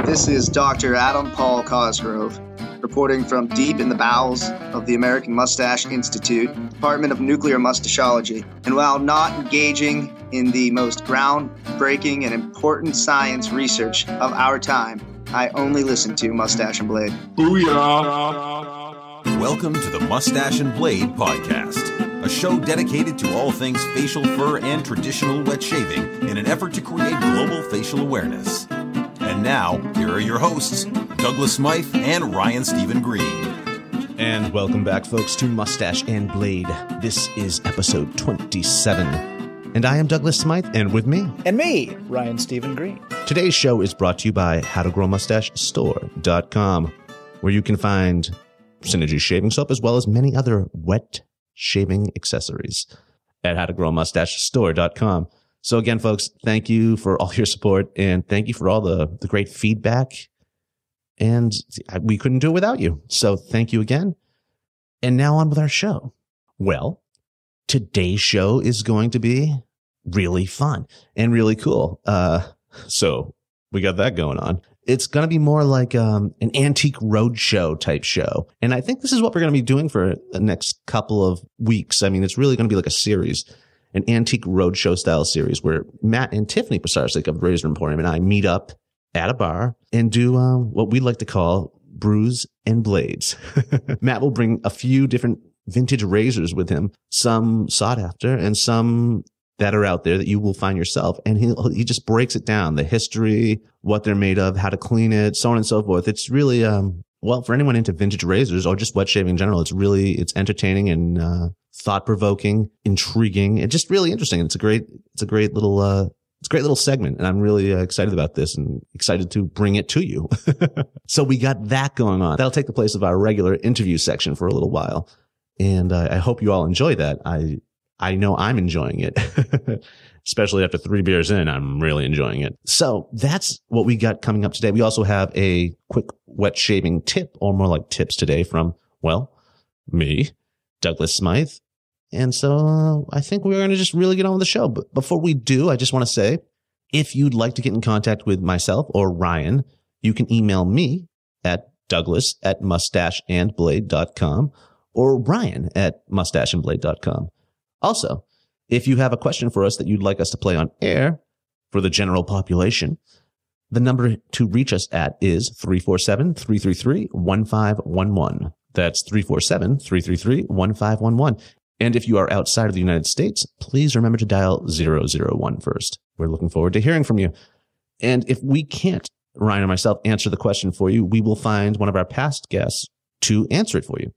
This is Dr. Adam Paul Cosgrove, reporting from deep in the bowels of the American Mustache Institute, Department of Nuclear Mustachology. And while not engaging in the most groundbreaking and important science research of our time, I only listen to Moustache Blade. Booyah! Welcome to the Moustache Blade podcast, a show dedicated to all things facial fur and traditional wet shaving in an effort to create global facial awareness. And now, here are your hosts, Douglas Smythe and Ryan Stephen Green. And welcome back, folks, to Moustache and Blade. This is episode 27. And I am Douglas Smythe, and with me... And me, Ryan Stephen Green. Today's show is brought to you by HowToGrowMustacheStore.com, where you can find Synergy shaving soap as well as many other wet shaving accessories at HowToGrowMustacheStore.com. So again, folks, thank you for all your support, and thank you for all the great feedback. And we couldn't do it without you. So thank you again. And now on with our show. Well, today's show is going to be really fun and really cool. So we got that going on. It's going to be more like an antique roadshow type show. And I think this is what we're going to be doing for the next couple of weeks. I mean, it's really going to be like a series, an antique roadshow style series where Matt and Tiffany Pisarcik of Razor Emporium and I meet up at a bar and do what we like to call brews and blades. Matt will bring a few different vintage razors with him, some sought after and some that are out there that you will find yourself. And he just breaks it down, the history, what they're made of, how to clean it, so on and so forth. It's really, well, for anyone into vintage razors or just wet shaving in general, it's entertaining and thought-provoking, intriguing, and just really interesting. It's a great little segment, and I'm really excited about this and excited to bring it to you. So we got that going on. That'll take the place of our regular interview section for a little while, and I hope you all enjoy that. I know I'm enjoying it, especially after 3 beers in. I'm really enjoying it. So that's what we got coming up today. We also have a quick wet shaving tip, or more like tips today from, well, me, Douglas Smythe. And so I think we're going to just really get on with the show. But before we do, I just want to say, if you'd like to get in contact with myself or Ryan, you can email me at douglas@mustacheandblade.com or Ryan at mustacheandblade.com. Also, if you have a question for us that you'd like us to play on air for the general population, the number to reach us at is 347-333-1511. That's 347-333-1511. And if you are outside of the United States, please remember to dial 001 first. We're looking forward to hearing from you. And if we can't, Ryan or myself, answer the question for you, we will find one of our past guests to answer it for you.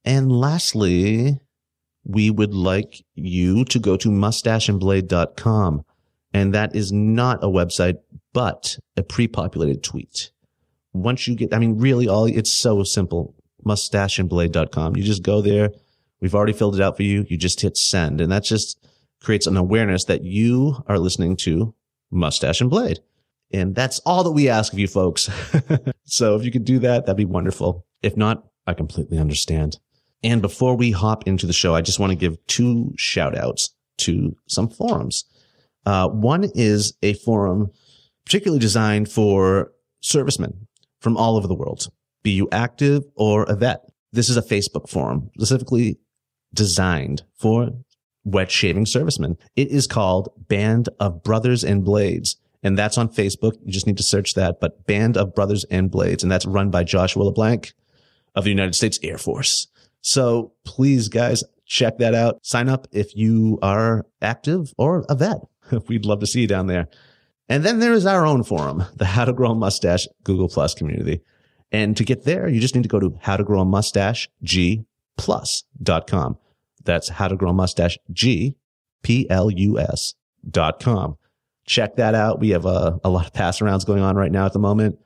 And lastly, we would like you to go to mustacheandblade.com. And that is not a website, but a pre-populated tweet. Once you get, really it's so simple. Mustacheandblade.com. You just go there. We've already filled it out for you. You just hit send. And that just creates an awareness that you are listening to Moustache and Blade. And that's all that we ask of you folks. So if you could do that, that'd be wonderful. If not, I completely understand. And before we hop into the show, I just want to give 2 shout outs to some forums. One is a forum particularly designed for servicemen from all over the world, be you active or a vet. This is a Facebook forum specifically designed for wet shaving servicemen. It is called Band of Brothers and Blades, and that's on Facebook. You just need to search that, but Band of Brothers and Blades, and that's run by Joshua LeBlanc of the United States Air Force. So please, guys, check that out. Sign up if you are active or a vet. We'd love to see you down there. And then there is our own forum, the How to Grow a Mustache Google Plus community. And to get there, you just need to go to howtogrowamustachegplus.com. That's howtogrowamustachegplus.com. Check that out. We have a lot of pass arounds going on right now at the moment.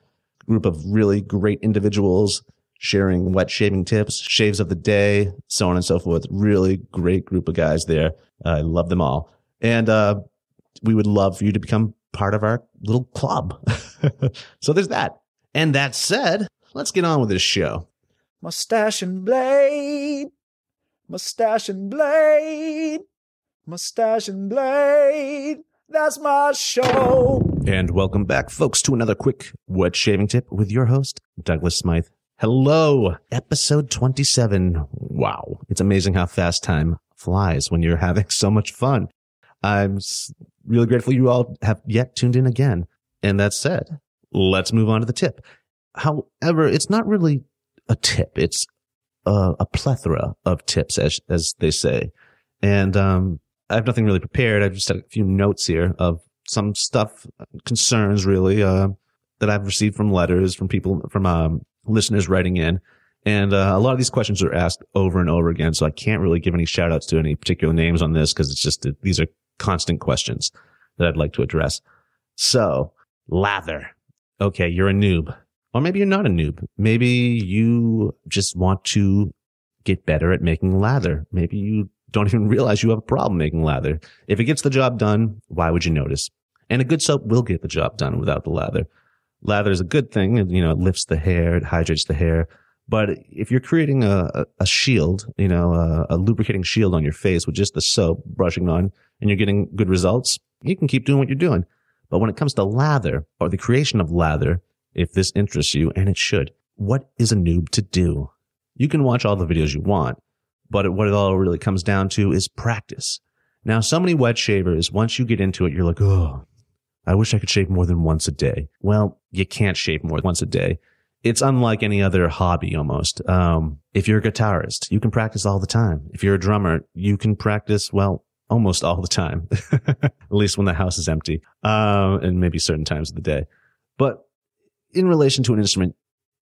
Group of really great individuals sharing wet shaving tips, shaves of the day, so on and so forth. Really great group of guys there. I love them all. And we would love for you to become part of our little club. So there's that. And that said, let's get on with this show. Moustache and Blade. Moustache and Blade. Moustache and Blade. That's my show. And welcome back, folks, to another quick wet shaving tip with your host, Douglas Smythe. Hello, episode 27. Wow, it's amazing how fast time flies when you're having so much fun. I'm really grateful you all have yet tuned in again. And that said, let's move on to the tip. However, it's not really a tip. It's a plethora of tips, as they say. And I have nothing really prepared. I've just had a few notes here of some stuff, concerns really, that I've received from letters, from people, from listeners writing in. And a lot of these questions are asked over and over again, so I can't really give any shout outs to any particular names on this because it's just these are constant questions that I'd like to address. So, lather. Okay, you're a noob. Or maybe you're not a noob. Maybe you just want to get better at making lather. Maybe you don't even realize you have a problem making lather. If it gets the job done, why would you notice? And a good soap will get the job done without the lather. Lather is a good thing. You know, it lifts the hair, it hydrates the hair. But if you're creating a shield, you know, a lubricating shield on your face with just the soap brushing on, and you're getting good results, you can keep doing what you're doing. But when it comes to lather, or the creation of lather, if this interests you, and it should, what is a noob to do? You can watch all the videos you want, but what it all really comes down to is practice. Now, so many wet shavers, once you get into it, you're like, oh, I wish I could shave more than once a day. Well, you can't shave more than once a day. It's unlike any other hobby almost. If you're a guitarist, you can practice all the time. If you're a drummer, you can practice, well, almost all the time, at least when the house is empty, and maybe certain times of the day. But in relation to an instrument,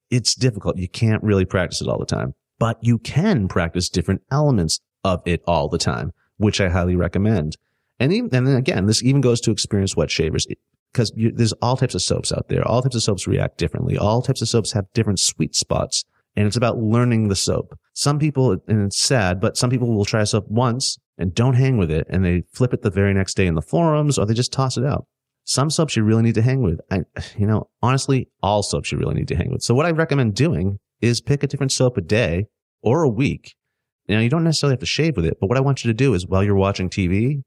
it's difficult. You can't really practice it all the time, but you can practice different elements of it all the time, which I highly recommend. And then again, this even goes to experienced wet shavers, because there's all types of soaps out there. All types of soaps react differently. All types of soaps have different sweet spots, and it's about learning the soap. Some people, and it's sad, but some people will try a soap once and don't hang with it, and they flip it the very next day in the forums, or they just toss it out. Some soaps you really need to hang with. Honestly, all soaps you really need to hang with. So what I recommend doing is pick a different soap a day or a week. Now, you don't necessarily have to shave with it, but what I want you to do is while you're watching TV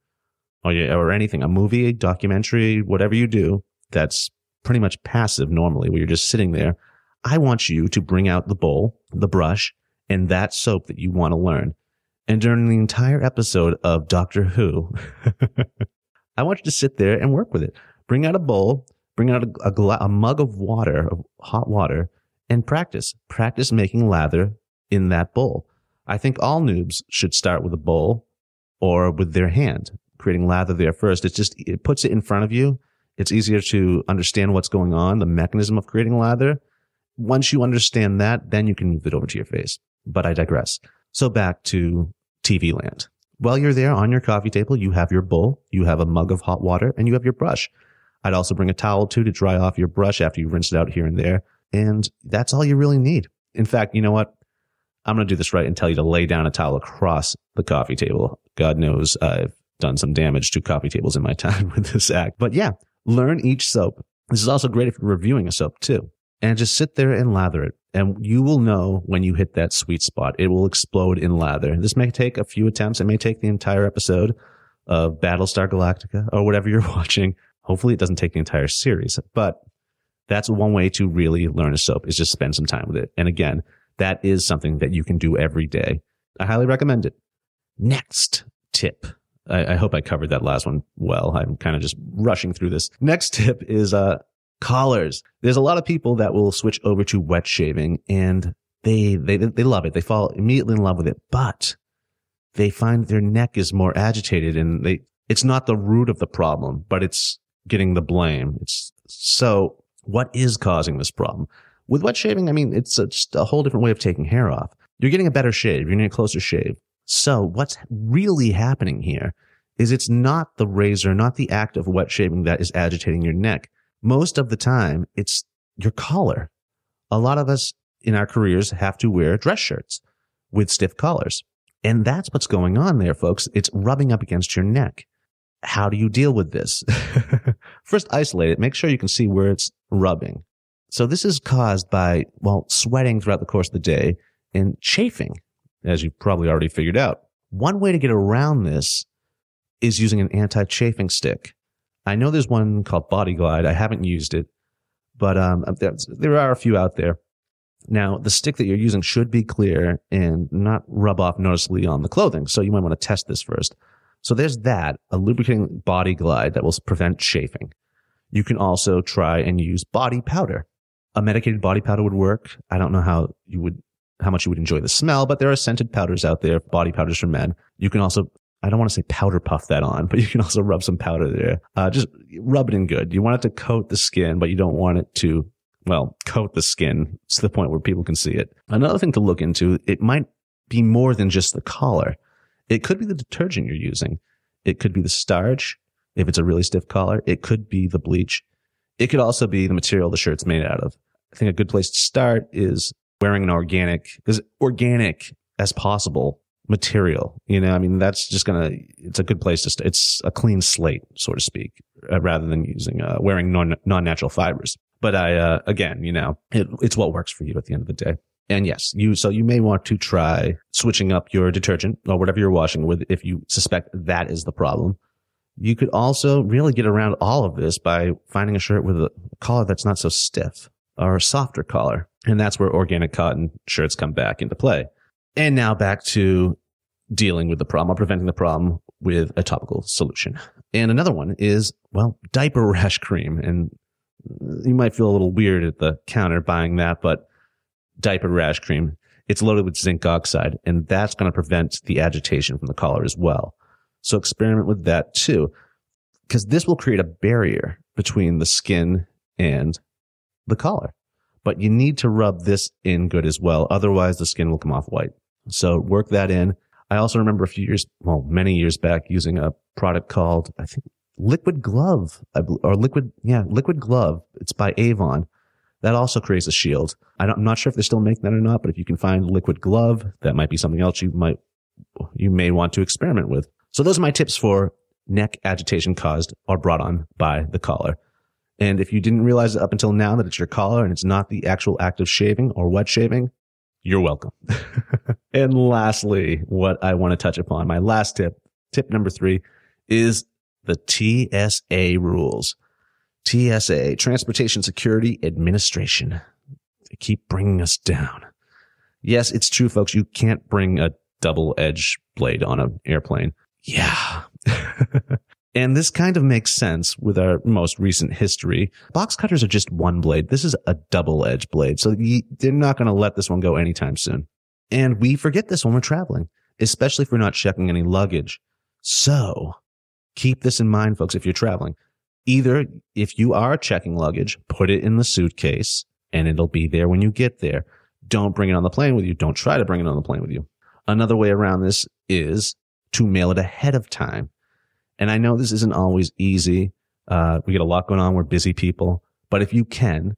or anything, a movie, documentary, whatever you do, that's pretty much passive normally, where you're just sitting there, I want you to bring out the bowl, the brush, and that soap that you want to learn. And during the entire episode of Doctor Who, I want you to sit there and work with it. Bring out a bowl, bring out a mug of water, of hot water, and practice. Practice making lather in that bowl. I think all noobs should start with a bowl or with their hand, creating lather there first. It puts it in front of you. It's easier to understand what's going on, the mechanism of creating lather. Once you understand that, then you can move it over to your face. But I digress. So back to TV land. While you're there on your coffee table, you have your bowl, you have a mug of hot water, and you have your brush. I'd also bring a towel too to dry off your brush after you rinse it out here and there. And that's all you really need. In fact, you know what? I'm going to do this right and tell you to lay down a towel across the coffee table. God knows I've done some damage to coffee tables in my time with this act. But yeah, learn each soap. This is also great if you're reviewing a soap too. And just sit there and lather it. And you will know when you hit that sweet spot. It will explode in lather. This may take a few attempts. It may take the entire episode of Battlestar Galactica or whatever you're watching. Hopefully it doesn't take the entire series. But that's one way to really learn a soap, is just spend some time with it. And again, that is something that you can do every day. I highly recommend it. Next tip. I hope I covered that last one well. I'm kind of just rushing through this. Next tip is collars. There's a lot of people that will switch over to wet shaving, and they love it. They fall immediately in love with it, but they find their neck is more agitated, and it's not the root of the problem, but it's getting the blame. So what is causing this problem? With wet shaving, I mean, it's just a whole different way of taking hair off. You're getting a better shave. You're getting a closer shave. So what's really happening here is it's not the razor, not the act of wet shaving that is agitating your neck. Most of the time, it's your collar. A lot of us in our careers have to wear dress shirts with stiff collars. And that's what's going on there, folks. It's rubbing up against your neck. How do you deal with this? First, isolate it. Make sure you can see where it's rubbing. So this is caused by, sweating throughout the course of the day and chafing, as you've probably already figured out. One way to get around this is using an anti-chafing stick. I know there's one called Body Glide. I haven't used it, but there are a few out there. Now, the stick that you're using should be clear and not rub off noticeably on the clothing, so you might want to test this first. So there's that, a lubricating Body Glide that will prevent chafing. You can also try and use body powder. A medicated body powder would work. I don't know how much you would enjoy the smell, but there are scented powders out there, body powders for men. You can also, I don't want to say powder puff that on, but you can also rub some powder there. Just rub it in good. You want it to coat the skin, but you don't want it to, coat the skin to the point where people can see it. Another thing to look into, it might be more than just the collar. It could be the detergent you're using. It could be the starch, if it's a really stiff collar. It could be the bleach. It could also be the material the shirt's made out of. I think a good place to start is wearing an organic as possible material. That's just it's a good place to start. It's a clean slate, so to speak, rather than wearing non-natural fibers. But it's what works for you at the end of the day. And yes, you may want to try switching up your detergent or whatever you're washing with if you suspect that is the problem. You could also really get around all of this by finding a shirt with a collar that's not so stiff or a softer collar. And that's where organic cotton shirts come back into play. And now back to dealing with the problem or preventing the problem with a topical solution. And another one is, diaper rash cream. And you might feel a little weird at the counter buying that, but diaper rash cream, it's loaded with zinc oxide, and that's going to prevent the agitation from the collar as well. So experiment with that too, because this will create a barrier between the skin and the collar. But you need to rub this in good as well. Otherwise, the skin will come off white. So work that in. I also remember many years back using a product called, I think, Liquid Glove, Liquid Glove. It's by Avon. That also creates a shield. I'm not sure if they still make that or not, but if you can find Liquid Glove, that might be something else you may want to experiment with. So those are my tips for neck agitation caused or brought on by the collar. And if you didn't realize up until now that it's your collar and it's not the actual act of shaving or wet shaving, you're welcome. And lastly, what I want to touch upon, my last tip number 3, is the TSA rules. TSA, Transportation Security Administration. They keep bringing us down. Yes, it's true, folks. You can't bring a double-edged blade on an airplane. Yeah. And this kind of makes sense with our most recent history. Box cutters are just one blade. This is a double-edged blade. So they're not going to let this one go anytime soon. And we forget this when we're traveling, especially if we're not checking any luggage. So keep this in mind, folks, if you're traveling. Either if you are checking luggage, put it in the suitcase and it'll be there when you get there. Don't bring it on the plane with you. Don't try to bring it on the plane with you. Another way around this is to mail it ahead of time. And I know this isn't always easy. We get a lot going on. We're busy people. But if you can,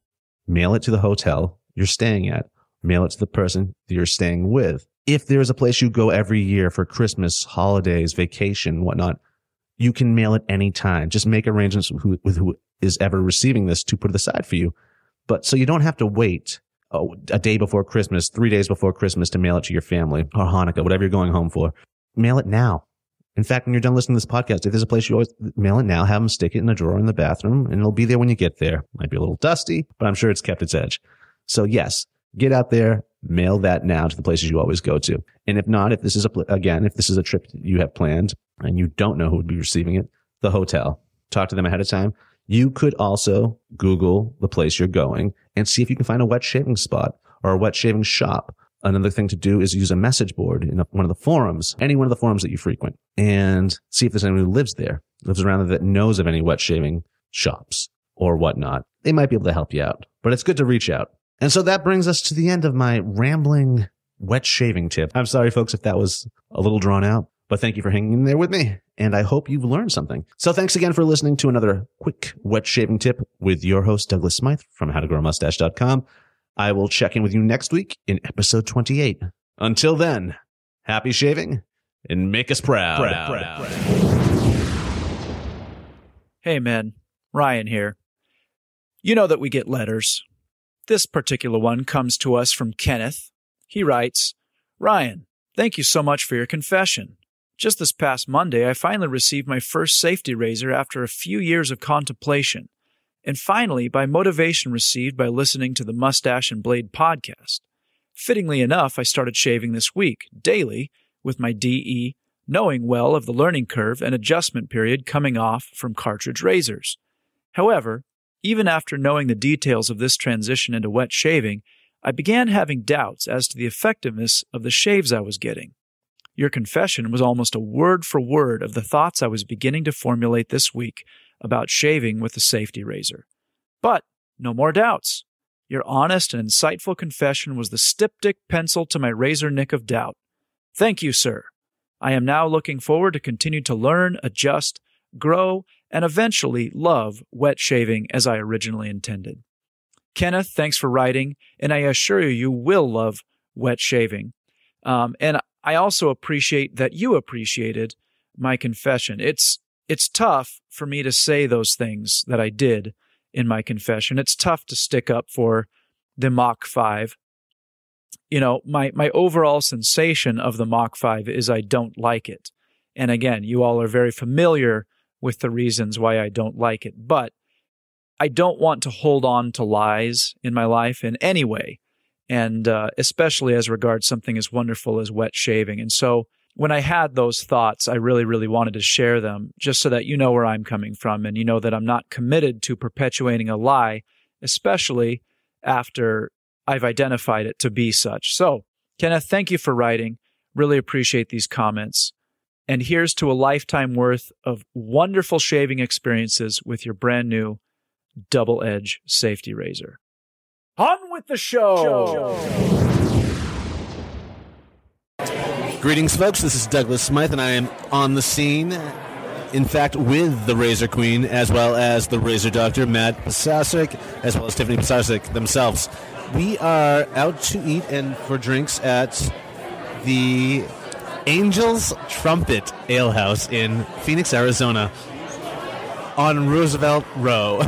mail it to the hotel you're staying at. Mail it to the person that you're staying with. If there's a place you go every year for Christmas, holidays, vacation, whatnot, you can mail it anytime. Just make arrangements with who is ever receiving this to put it aside for you. But so you don't have to wait a day before Christmas, 3 days before Christmas to mail it to your family or Hanukkah, whatever you're going home for. Mail it now. In fact, when you're done listening to this podcast, if there's a place you always mail it now, have them stick it in a drawer in the bathroom and it'll be there when you get there. Might be a little dusty, but I'm sure it's kept its edge. So yes, get out there, mail that now to the places you always go to. And if not, if this is a trip you have planned and you don't know who would be receiving it, the hotel, talk to them ahead of time. You could also Google the place you're going and see if you can find a wet shaving spot or a wet shaving shop. Another thing to do is use a message board in one of the forums, any one of the forums that you frequent, and see if there's anyone who lives around there that knows of any wet shaving shops or whatnot. They might be able to help you out, but it's good to reach out. And so that brings us to the end of my rambling wet shaving tip. I'm sorry, folks, if that was a little drawn out, but thank you for hanging in there with me. And I hope you've learned something. So thanks again for listening to another quick wet shaving tip with your host, Douglas Smythe from howtogrowmustache.com. I will check in with you next week in episode 28. Until then, happy shaving and make us proud. Hey, men. Ryan here. You know that we get letters. This particular one comes to us from Kenneth. He writes, Ryan, thank you so much for your confession. Just this past Monday, I finally received my first safety razor after a few years of contemplation, and finally by motivation received by listening to the Moustache and Blade podcast. Fittingly enough, I started shaving this week, daily, with my DE, knowing well of the learning curve and adjustment period coming off from cartridge razors. However, even after knowing the details of this transition into wet shaving, I began having doubts as to the effectiveness of the shaves I was getting. Your confession was almost a word for word of the thoughts I was beginning to formulate this week about shaving with the safety razor. But no more doubts. Your honest and insightful confession was the styptic pencil to my razor nick of doubt. Thank you, sir. I am now looking forward to continue to learn, adjust, grow, and eventually love wet shaving as I originally intended. Kenneth, thanks for writing, and I assure you, you will love wet shaving. And I also appreciate that you appreciated my confession. It's tough for me to say those things that I did in my confession. It's tough to stick up for the Mach 5. You know, my overall sensation of the Mach 5 is I don't like it. And again, you all are very familiar with the reasons why I don't like it. But I don't want to hold on to lies in my life in any way, and especially as regards something as wonderful as wet shaving. And so when I had those thoughts, I really, really wanted to share them just so that you know where I'm coming from and you know that I'm not committed to perpetuating a lie, especially after I've identified it to be such. So, Kenneth, thank you for writing. Really appreciate these comments. And here's to a lifetime worth of wonderful shaving experiences with your brand new double-edge safety razor. On with the show! Greetings, folks. This is Douglas Smythe, and I am on the scene, in fact, with the Razor Queen, as well as the Razor Doctor, Matt Pisarcik, as well as Tiffany Pisarcik themselves. We are out to eat and for drinks at the Angel's Trumpet Ale House in Phoenix, Arizona, on Roosevelt Row.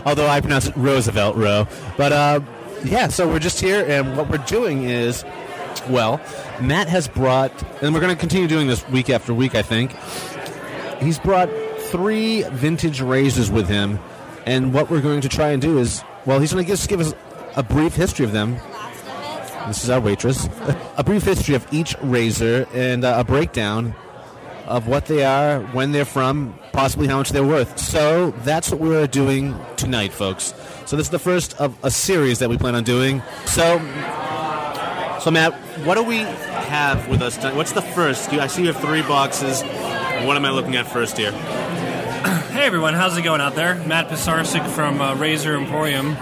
Although I pronounce it Roosevelt Row. But, yeah, so we're just here, and what we're doing is, well, Matt has brought, and we're going to continue doing this week after week, I think. He's brought 3 vintage razors with him, and what we're going to try and do is, well, he's going to just give us a brief history of them. This is our waitress. A brief history of each razor and a breakdown of what they are, when they're from, possibly how much they're worth. So that's what we're doing tonight, folks. So this is the first of a series that we plan on doing. So Matt, what do we have with us tonight? What's the first? I see you have 3 boxes. What am I looking at first here? Hey everyone, how's it going out there? Matt Pisarcik from Razor Emporium.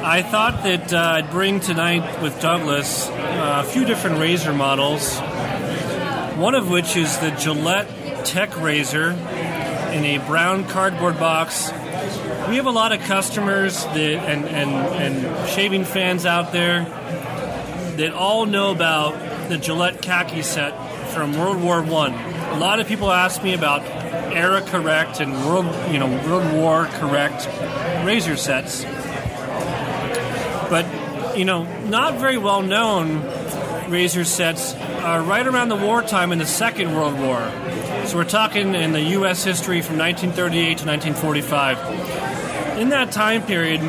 I thought that I'd bring tonight with Douglas a few different razor models. One of which is the Gillette Tech razor in a brown cardboard box. We have a lot of customers that and shaving fans out there that all know about the Gillette khaki set from World War I. A lot of people ask me about era correct and World War correct razor sets. But, not very well known razor sets are right around the wartime in the Second World War. So we're talking in the U.S. history from 1938 to 1945. In that time period,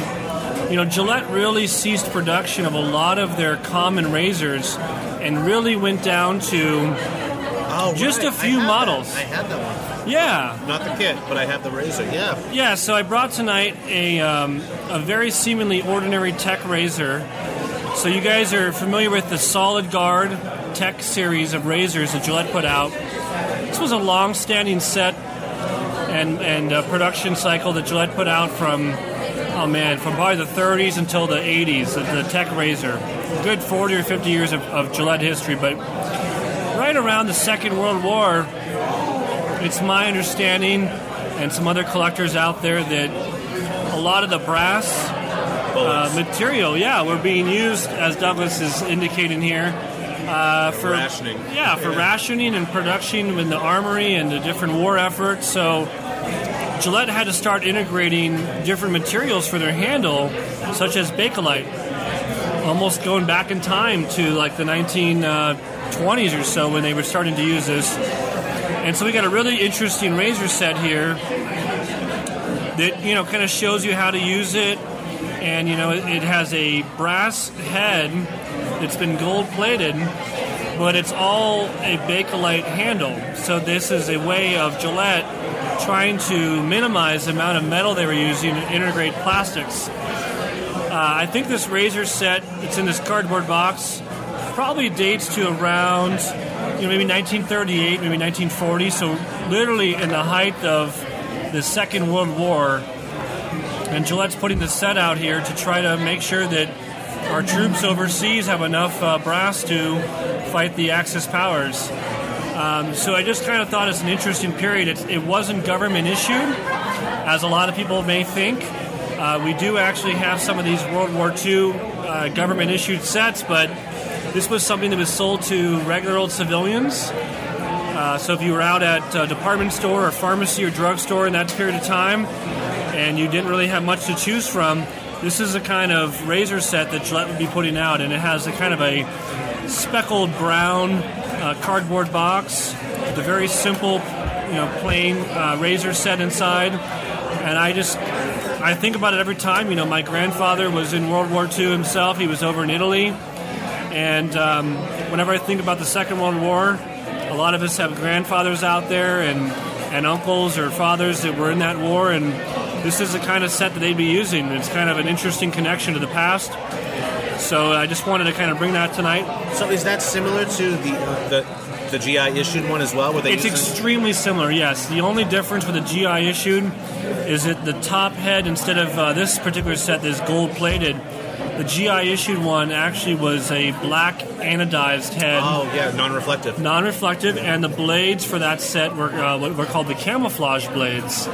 Gillette really ceased production of a lot of their common razors and really went down to just a few models. I had that one. Yeah. Not the kit, but I have the razor, yeah. Yeah, so I brought tonight a very seemingly ordinary Tech razor. So you guys are familiar with the Solid Guard Tech series of razors that Gillette put out. This was a long-standing set and production cycle that Gillette put out from probably the 30s until the 80s, the Tech razor. Good 40 or 50 years of Gillette history, but right around the Second World War, it's my understanding, and some other collectors out there, that a lot of the brass material, were being used, as Douglas is indicating here, for rationing. Yeah, for rationing and production in the armory and the different war efforts. So Gillette had to start integrating different materials for their handle, such as Bakelite, almost going back in time to like the 20s or so when they were starting to use this. And so we got a really interesting razor set here that, kind of shows you how to use it. And, it has a brass head that's been gold-plated, but it's all a Bakelite handle. So this is a way of Gillette trying to minimize the amount of metal they were using to integrate plastics. I think this razor set, it's in this cardboard box, probably dates to around, maybe 1938, maybe 1940, so literally in the height of the Second World War. And Gillette's putting this set out here to try to make sure that our troops overseas have enough brass to fight the Axis powers. So I just kind of thought it's an interesting period. It wasn't government issued, as a lot of people may think. We do actually have some of these World War II government-issued sets, but this was something that was sold to regular old civilians. So if you were out at a department store or pharmacy or drugstore in that period of time and you didn't really have much to choose from, this is a kind of razor set that Gillette would be putting out, and it has a kind of a speckled brown cardboard box with a very simple, plain razor set inside. And I think about it every time. My grandfather was in World War II himself. He was over in Italy. And whenever I think about the Second World War, a lot of us have grandfathers out there and uncles or fathers that were in that war. And this is the kind of set that they'd be using. It's kind of an interesting connection to the past. So I just wanted to kind of bring that tonight. So is that similar to the GI issued one as well? It's extremely similar, yes. The only difference with the GI issued is that the top head, instead of this particular set that's gold-plated, the GI issued one actually was a black anodized head. Oh, yeah, non-reflective. Non-reflective, and the blades for that set were what were called the camouflage blades.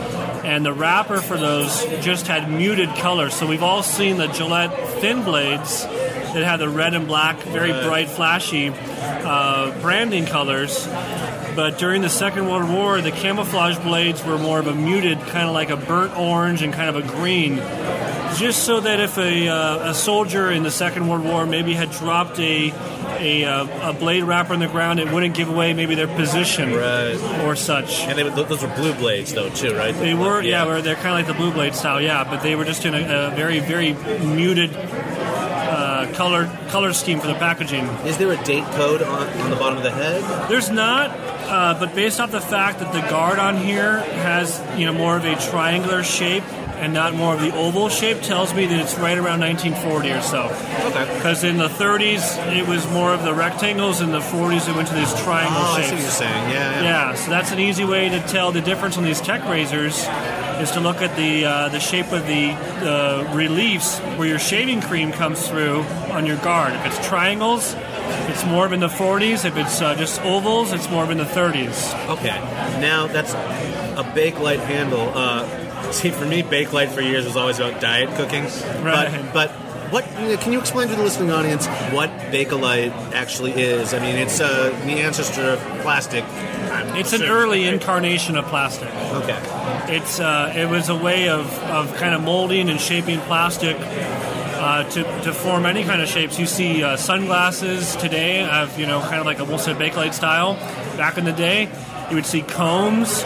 And the wrapper for those just had muted color. So we've all seen the Gillette thin blades that had the red and black, very bright, flashy branding colors. But during the Second World War, the camouflage blades were more of a muted, kind of like a burnt orange and kind of a green, just so that if a soldier in the Second World War maybe had dropped a blade wrapper on the ground, it wouldn't give away maybe their position or such. And those were blue blades, though, too, right? They were, they're kind of like the blue blade style, but they were just in a very, very muted color scheme for the packaging. Is there a date code on the bottom of the head? There's not, but based off the fact that the guard on here has more of a triangular shape and not more of the oval shape, tells me that it's right around 1940 or so. Okay. Because in the 30s, it was more of the rectangles, in the 40s, it went to these triangle shapes. I see what you're saying, Yeah, so that's an easy way to tell the difference on these tech razors, is to look at the shape of the reliefs where your shaving cream comes through on your guard. If it's triangles, it's more of in the 40s. If it's just ovals, it's more of in the 30s. Okay. Now, that's a Bakelite handle. See, for me, Bakelite for years was always about diet cooking. Right. But what can you explain to the listening audience what Bakelite actually is? I mean, it's the ancestor of plastic. It's an early incarnation of plastic. Okay. It was a way of kind of molding and shaping plastic to form any kind of shapes. You see sunglasses today have, kind of like almost a Bakelite style. Back in the day, you would see combs.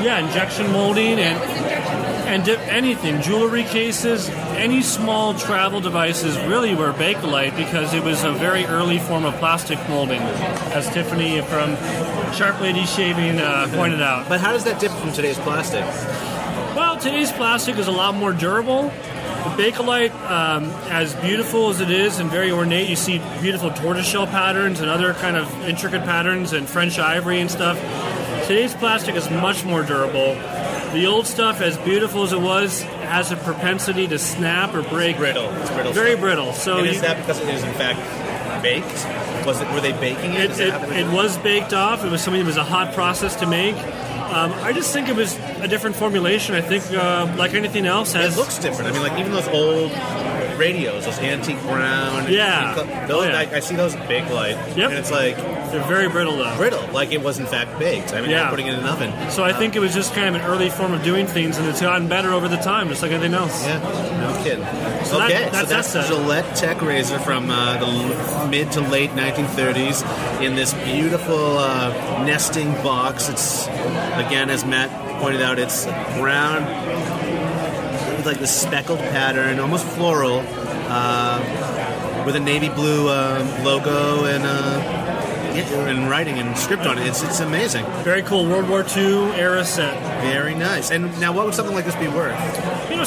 Injection molding and anything, jewelry cases, any small travel devices really were Bakelite, because it was a very early form of plastic molding, as Tiffany from Sharp Lady Shaving pointed out. But how does that differ from today's plastic? Well, today's plastic is a lot more durable. The Bakelite, as beautiful as it is and very ornate, you see beautiful tortoiseshell patterns and other kind of intricate patterns and French ivory and stuff. Today's plastic is much more durable. The old stuff, as beautiful as it was, has a propensity to snap or break. Brittle. It's brittle. Very stuff. Brittle. So and is that because it is in fact baked? Were they baking it? It was baked off. It was something that was a hot process to make. I just think it was a different formulation. I think, like anything else, it looks different. I mean, like even those old radios, those antique brown. Yeah. Those, yeah. I see those at Bakelite. Yep. And it's like... They're very brittle, though. Brittle, like it was in fact baked. I mean, Yeah. you're putting it in an oven. So I think it was just kind of an early form of doing things, and it's gotten better over the time, just like anything else. Yeah, no kidding. So that's the Gillette Tech razor from the mid to late 1930s in this beautiful nesting box. It's, again, as Matt pointed out, it's brown with like this speckled pattern, almost floral, with a navy blue logo and writing and script on it. It's amazing. Very cool World War II era set. Very nice. And now, what would something like this be worth?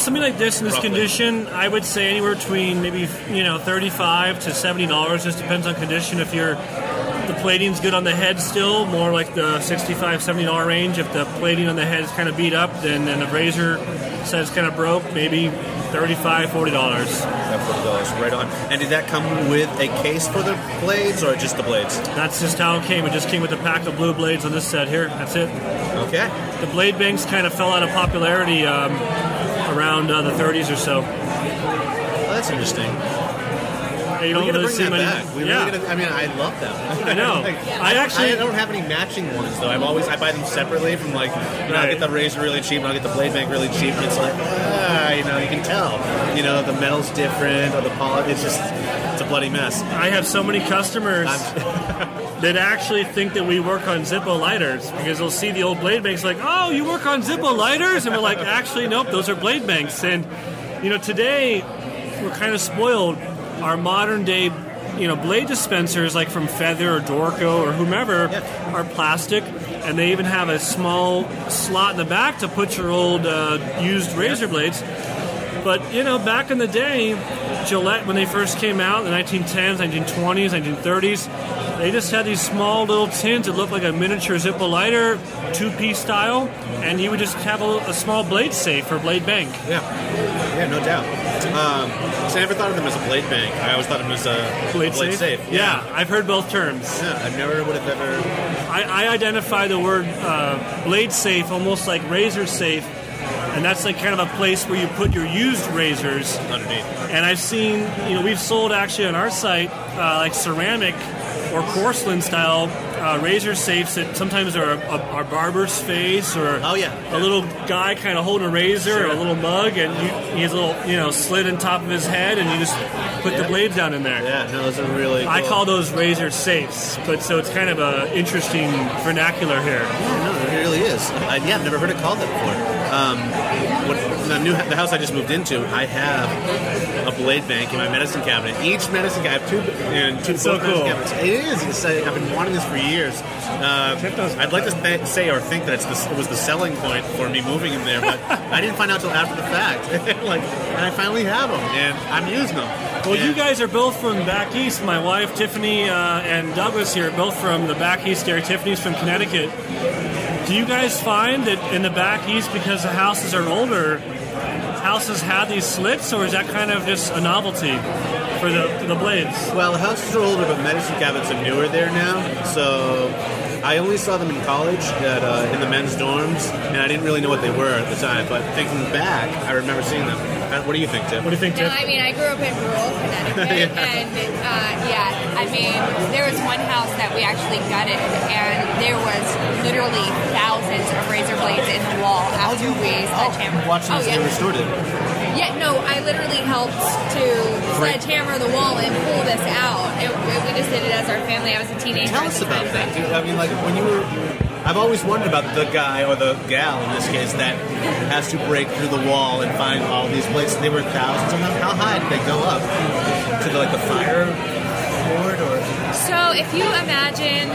Something like this in this Roughly. condition, I would say anywhere between maybe $35 to $70. Just depends on condition. If the plating's good on the head still, more like the $65, $70 range. If the plating on the head is kind of beat up, then the razor says kind of broke, maybe $35, $40. $40, right on. And did that come with a case for the blades or just the blades? That's just how it came. It just came with a pack of blue blades on this set here. That's it. Okay. The blade banks kind of fell out of popularity around the 30s or so. Well, that's interesting. You don't We're going to really bring see that many. back. I mean, I love them. I know. I don't have any matching ones though. I buy them separately from I'll get the razor really cheap and I'll get the blade bank really cheap. And it's like, you can tell, the metal's different or the polish. It's a bloody mess. I have so many customers that actually think that we work on Zippo lighters because they'll see the old blade banks like, oh, you work on Zippo lighters? And we're like, actually, nope, those are blade banks. And, today we're kind of spoiled. Our modern day, blade dispensers like from Feather or Dorco or whomever are plastic, and they even have a small slot in the back to put your old used razor blades. But, back in the day, Gillette, when they first came out in the 1910s, 1920s, 1930s, they just had these small little tins that looked like a miniature Zippo lighter, two-piece style, and you would just have a small blade safe for blade bank. Yeah, no doubt. So I never thought of them as a blade bank. I always thought of them as a blade safe. Yeah, I've heard both terms. Yeah, I never would have ever... I identify the word blade safe almost like razor safe, and that's like kind of a place where you put your used razors underneath. And I've seen, we've sold actually on our site like ceramic or porcelain style razor safes that sometimes are a barber's face or a little guy kind of holding a razor or a little mug, and he has a little slit on top of his head, and you just put the blades down in there. Yeah, no, those are really cool. I call those razor safes, but so it's kind of a interesting vernacular here. Yeah, no, it really is. I've never heard it called that before. The house I just moved into, I have a blade bank in my medicine cabinet. Each medicine cabinet, I have two so cool. cabinets. It is. I've been wanting this for years. I'd like to say or think that it was the selling point for me moving in there, but I didn't find out until after the fact. And I finally have them, and I'm using them. Well, you guys are both from back east. My wife, Tiffany, and Douglas here are both from the back east area. Tiffany's from Connecticut. Do you guys find that in the back east, because the houses are older, houses have these slits, or is that kind of just a novelty for the blades? Well, the houses are older, but medicine cabinets are newer there now. So I only saw them in college in the men's dorms, and I didn't really know what they were at the time. But thinking back, I remember seeing them. What do you think, Tiff? What do you think, Tiff? No, I grew up in rural Connecticut, and there was one house that we actually gutted, and there was literally thousands of razor blades in the wall after we sledgehammered. Watching as they restored it. Yeah, no, I literally helped to sledgehammer the wall and pull this out. We just did it as our family. I was a teenager. Tell us about that, dude. I mean, when you were... I've always wondered about the guy, or the gal in this case, that has to break through the wall and find all these places. They were thousands of them. How high did they go up? To the fire board, or... So if you imagine,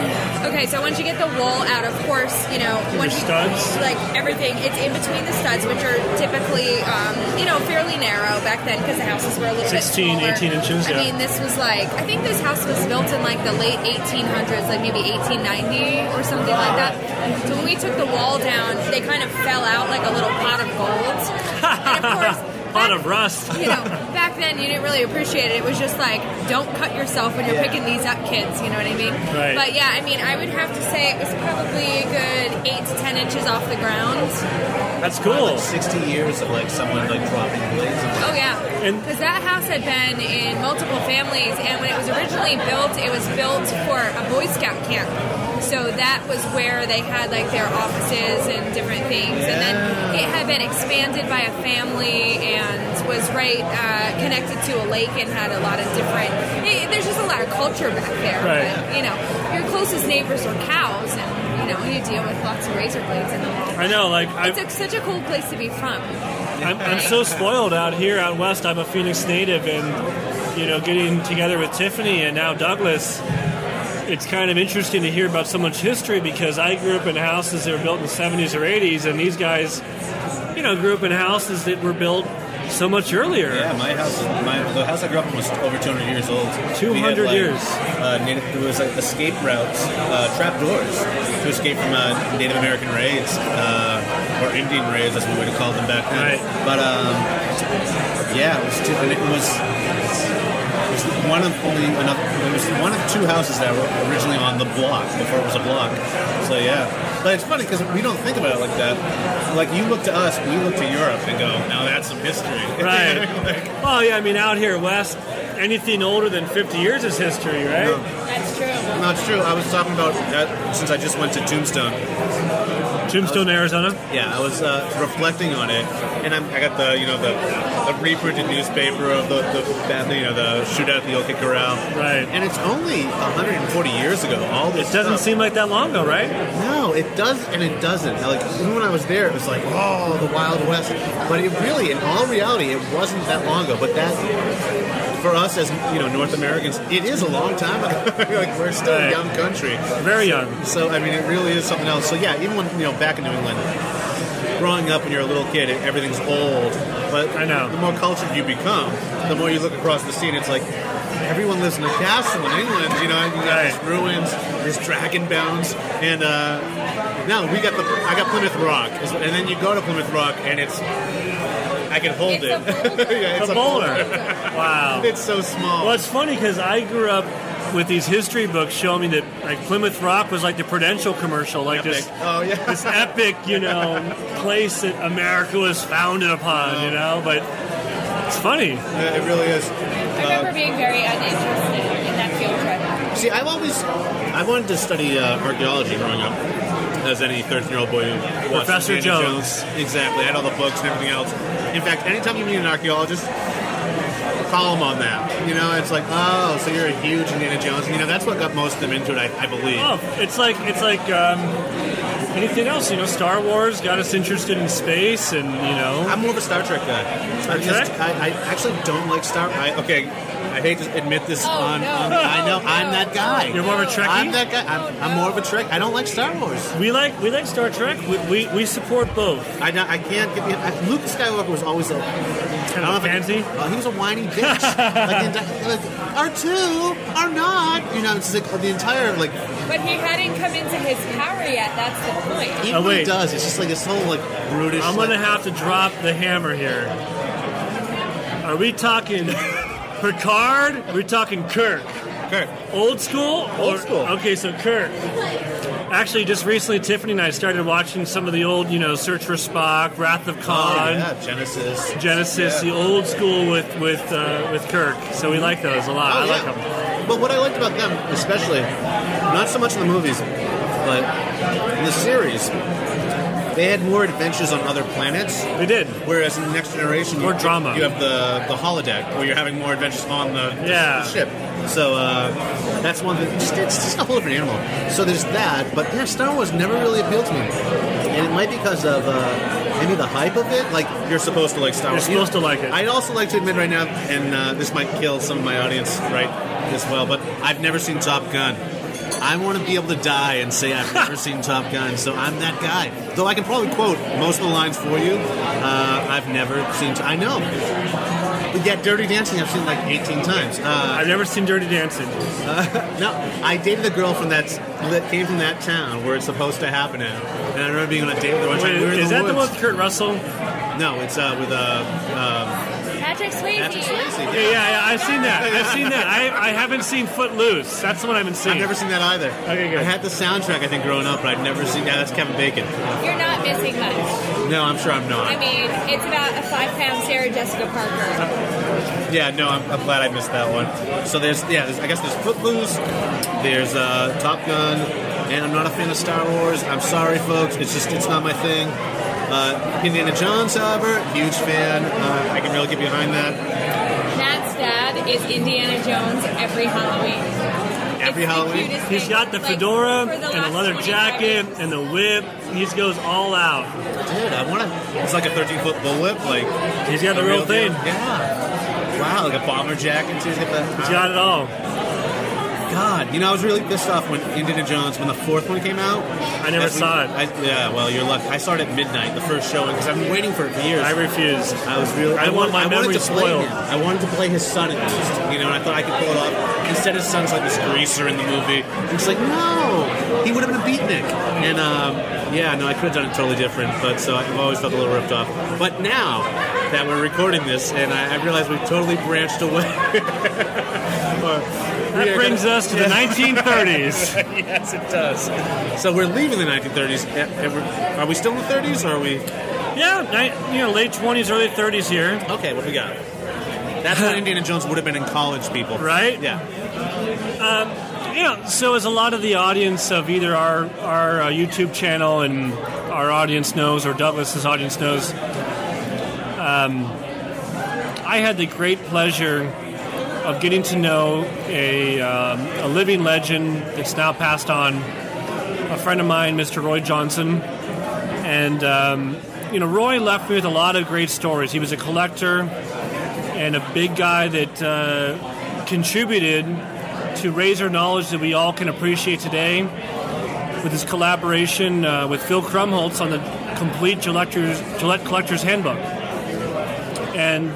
so once you get the wall out, of course, once you studs, everything, it's in between the studs, which are typically, fairly narrow back then because the houses were a little 16, bit smaller. 18 inches. I mean, this was I think this house was built in the late 1800s, maybe 1890 or something like that. So when we took the wall down, they kind of fell out like a little pot of gold, and of course. Pot of rust. Back then you didn't really appreciate it. It was just don't cut yourself when you're picking these up, kids. You know what I mean? Right. But I would have to say it was probably a good 8 to 10 inches off the ground. That's cool. 60 years of someone dropping blades. Oh yeah. Because that house had been in multiple families, and when it was originally built, it was built for a Boy Scout camp. So that was where they had like their offices and different things. And then it had been expanded by a family and was right connected to a lake and had a lot of different... there's just a lot of culture back there. Right. But, you know, your closest neighbors were cows, and, you know, you deal with lots of razor blades in the wall. I know, like... It's such a cool place to be from. I'm so spoiled out here out west. I'm a Phoenix native, and, you know, getting together with Tiffany and now Douglas... It's kind of interesting to hear about so much history because I grew up in houses that were built in the 70s or 80s, and these guys, you know, grew up in houses that were built so much earlier. Yeah, the house I grew up in was over 200 years old. 200 years. There was like escape routes, trap doors to escape from Native American raids or Indian raids, as we would have called them back then. Right. But yeah, it was one of two houses that were originally on the block before it was a block. So yeah, but it's funny because we don't think about it like that. Like you look to us, we look to Europe and go, now that's some history. Right. Like, well, yeah, I mean, out here west, anything older than 50 years is history, right? No. That's true. No, it's true. I was talking about that since I just went to Tombstone, Arizona. Yeah, I was reflecting on it, and I got the reprinted newspaper of the shootout at the OK Corral. Right. And it's only 140 years ago. All this It doesn't stuff. seem like that long ago, right? No, it does, and it doesn't. Like even when I was there, it was like, oh, the Wild West. But it really, in all reality, it wasn't that long ago. But that, for us as North Americans, it is a long time ago. Like we're still a young country, very young. So I mean, it really is something else. So yeah, even when back in New England, growing up when you're a little kid, everything's old. But I know. The more cultured you become, the more you look across the scene. It's like everyone lives in a castle in England. You got these ruins, there's dragon bones, and now I got Plymouth Rock, and then you go to Plymouth Rock, and I can hold it. Yeah, it's a boulder. Wow. It's so small. Well, it's funny because I grew up with these history books showing me that like Plymouth Rock was like the Prudential commercial, like epic. this epic, place that America was founded upon, But it's funny. Yeah, it really is. I remember being very uninterested in that field trip. See, I wanted to study archaeology growing up, as any 13-year-old boy who watched Professor Indiana Jones. Exactly. I had all the books and everything else. In fact, anytime you meet an archaeologist, call them on that. It's like, oh, so you're a huge Indiana Jones. And, that's what got most of them into it, I believe. Oh, it's like anything else. Star Wars got us interested in space, and I'm more of a Star Trek guy. Star Trek? I actually don't like I hate to admit this on I know I'm that guy. You're more of a Trekkie? I'm that guy. I'm more of a Trek. I don't like Star Wars. We like Star Trek. We support both. I can't get Luke Skywalker was always kind of fancy. He was a whiny bitch. like R2 are not. It's like the entire like. But he hadn't come into his power yet. That's the point. Even when he does, it's just like this whole like brutish. I'm gonna have to drop the hammer here. Are we talking Picard? Are we talking Kirk? Kirk. Old school? Old school. Okay, so Kirk. Actually, just recently, Tiffany and I started watching some of the old, Search for Spock, Wrath of Khan. Oh, yeah, Genesis, yeah. The old school with Kirk. So we like those a lot. I like them. But what I liked about them, especially, not so much in the movies, but in the series, they had more adventures on other planets. They did. Whereas in the Next Generation, more drama. You have the holodeck, where you're having more adventures on the ship. So that's one thing. It's just a whole different animal. So there's that. But Star Wars never really appealed to me, and it might be because of maybe the hype of it. Like you're supposed to like Star Wars. You're supposed to like it. I'd also like to admit right now, and this might kill some of my audience as well, but I've never seen Top Gun. I want to be able to die and say I've never seen Top Gun, so I'm that guy. Though I can probably quote most of the lines for you. I've never seen... I know. But yet Dirty Dancing I've seen like 18 times. I've never seen Dirty Dancing. No, I dated a girl that came from that town where it's supposed to happen at. And I remember being on a date with her one time. Is that the one with Kurt Russell? No, it's with... Patrick Swayze. Yeah, I've seen that. I haven't seen Footloose. That's the one I haven't seen. I've never seen that either. Okay, good. I had the soundtrack, I think, growing up, but I'd never seen that. That's Kevin Bacon. You're not missing much. No, I'm sure I'm not. I mean, it's about a 5-pound Sarah Jessica Parker. Yeah, no, I'm glad I missed that one. So I guess there's Footloose, there's Top Gun, and I'm not a fan of Star Wars. I'm sorry, folks. It's not my thing. Indiana Jones, however, huge fan. I can really get behind that. Matt's dad is Indiana Jones every Halloween. Every Halloween? He's got the fedora and the leather jacket and the whip. He just goes all out. Dude, I want to... It's like a 13-foot bullwhip. Like, he's got the real thing. Yeah. Wow, like a bomber jacket. Too. He's got it all. God, I was really pissed off when Indiana Jones, when the fourth one came out. I never saw it. Well, you're lucky. I saw it at midnight, the first showing, because I've been waiting for it for years. I refused. I want my memory spoiled. I wanted to play his son at least, and I thought I could pull it off. Instead, his son's like this greaser in the movie. It's like, no, he would have been a beatnik. And I could have done it totally different, but so I've always felt a little ripped off. But now that we're recording this, and I realize we've totally branched away. That brings us to the 1930s. Yes, it does. So we're leaving the 1930s. Are we still in the 30s, or are we? Yeah, late 20s, early 30s here. Okay, what do we got? That's when Indiana Jones would have been in college, people. Right? Yeah. So as a lot of the audience of either our YouTube channel and our audience knows, or Douglas's audience knows, I had the great pleasure of getting to know a living legend that's now passed on, a friend of mine, Mr. Roy Johnson. And, Roy left me with a lot of great stories. He was a collector and a big guy that contributed to Razor knowledge that we all can appreciate today with his collaboration with Phil Krumholtz on the complete Gillette Collector's Handbook. And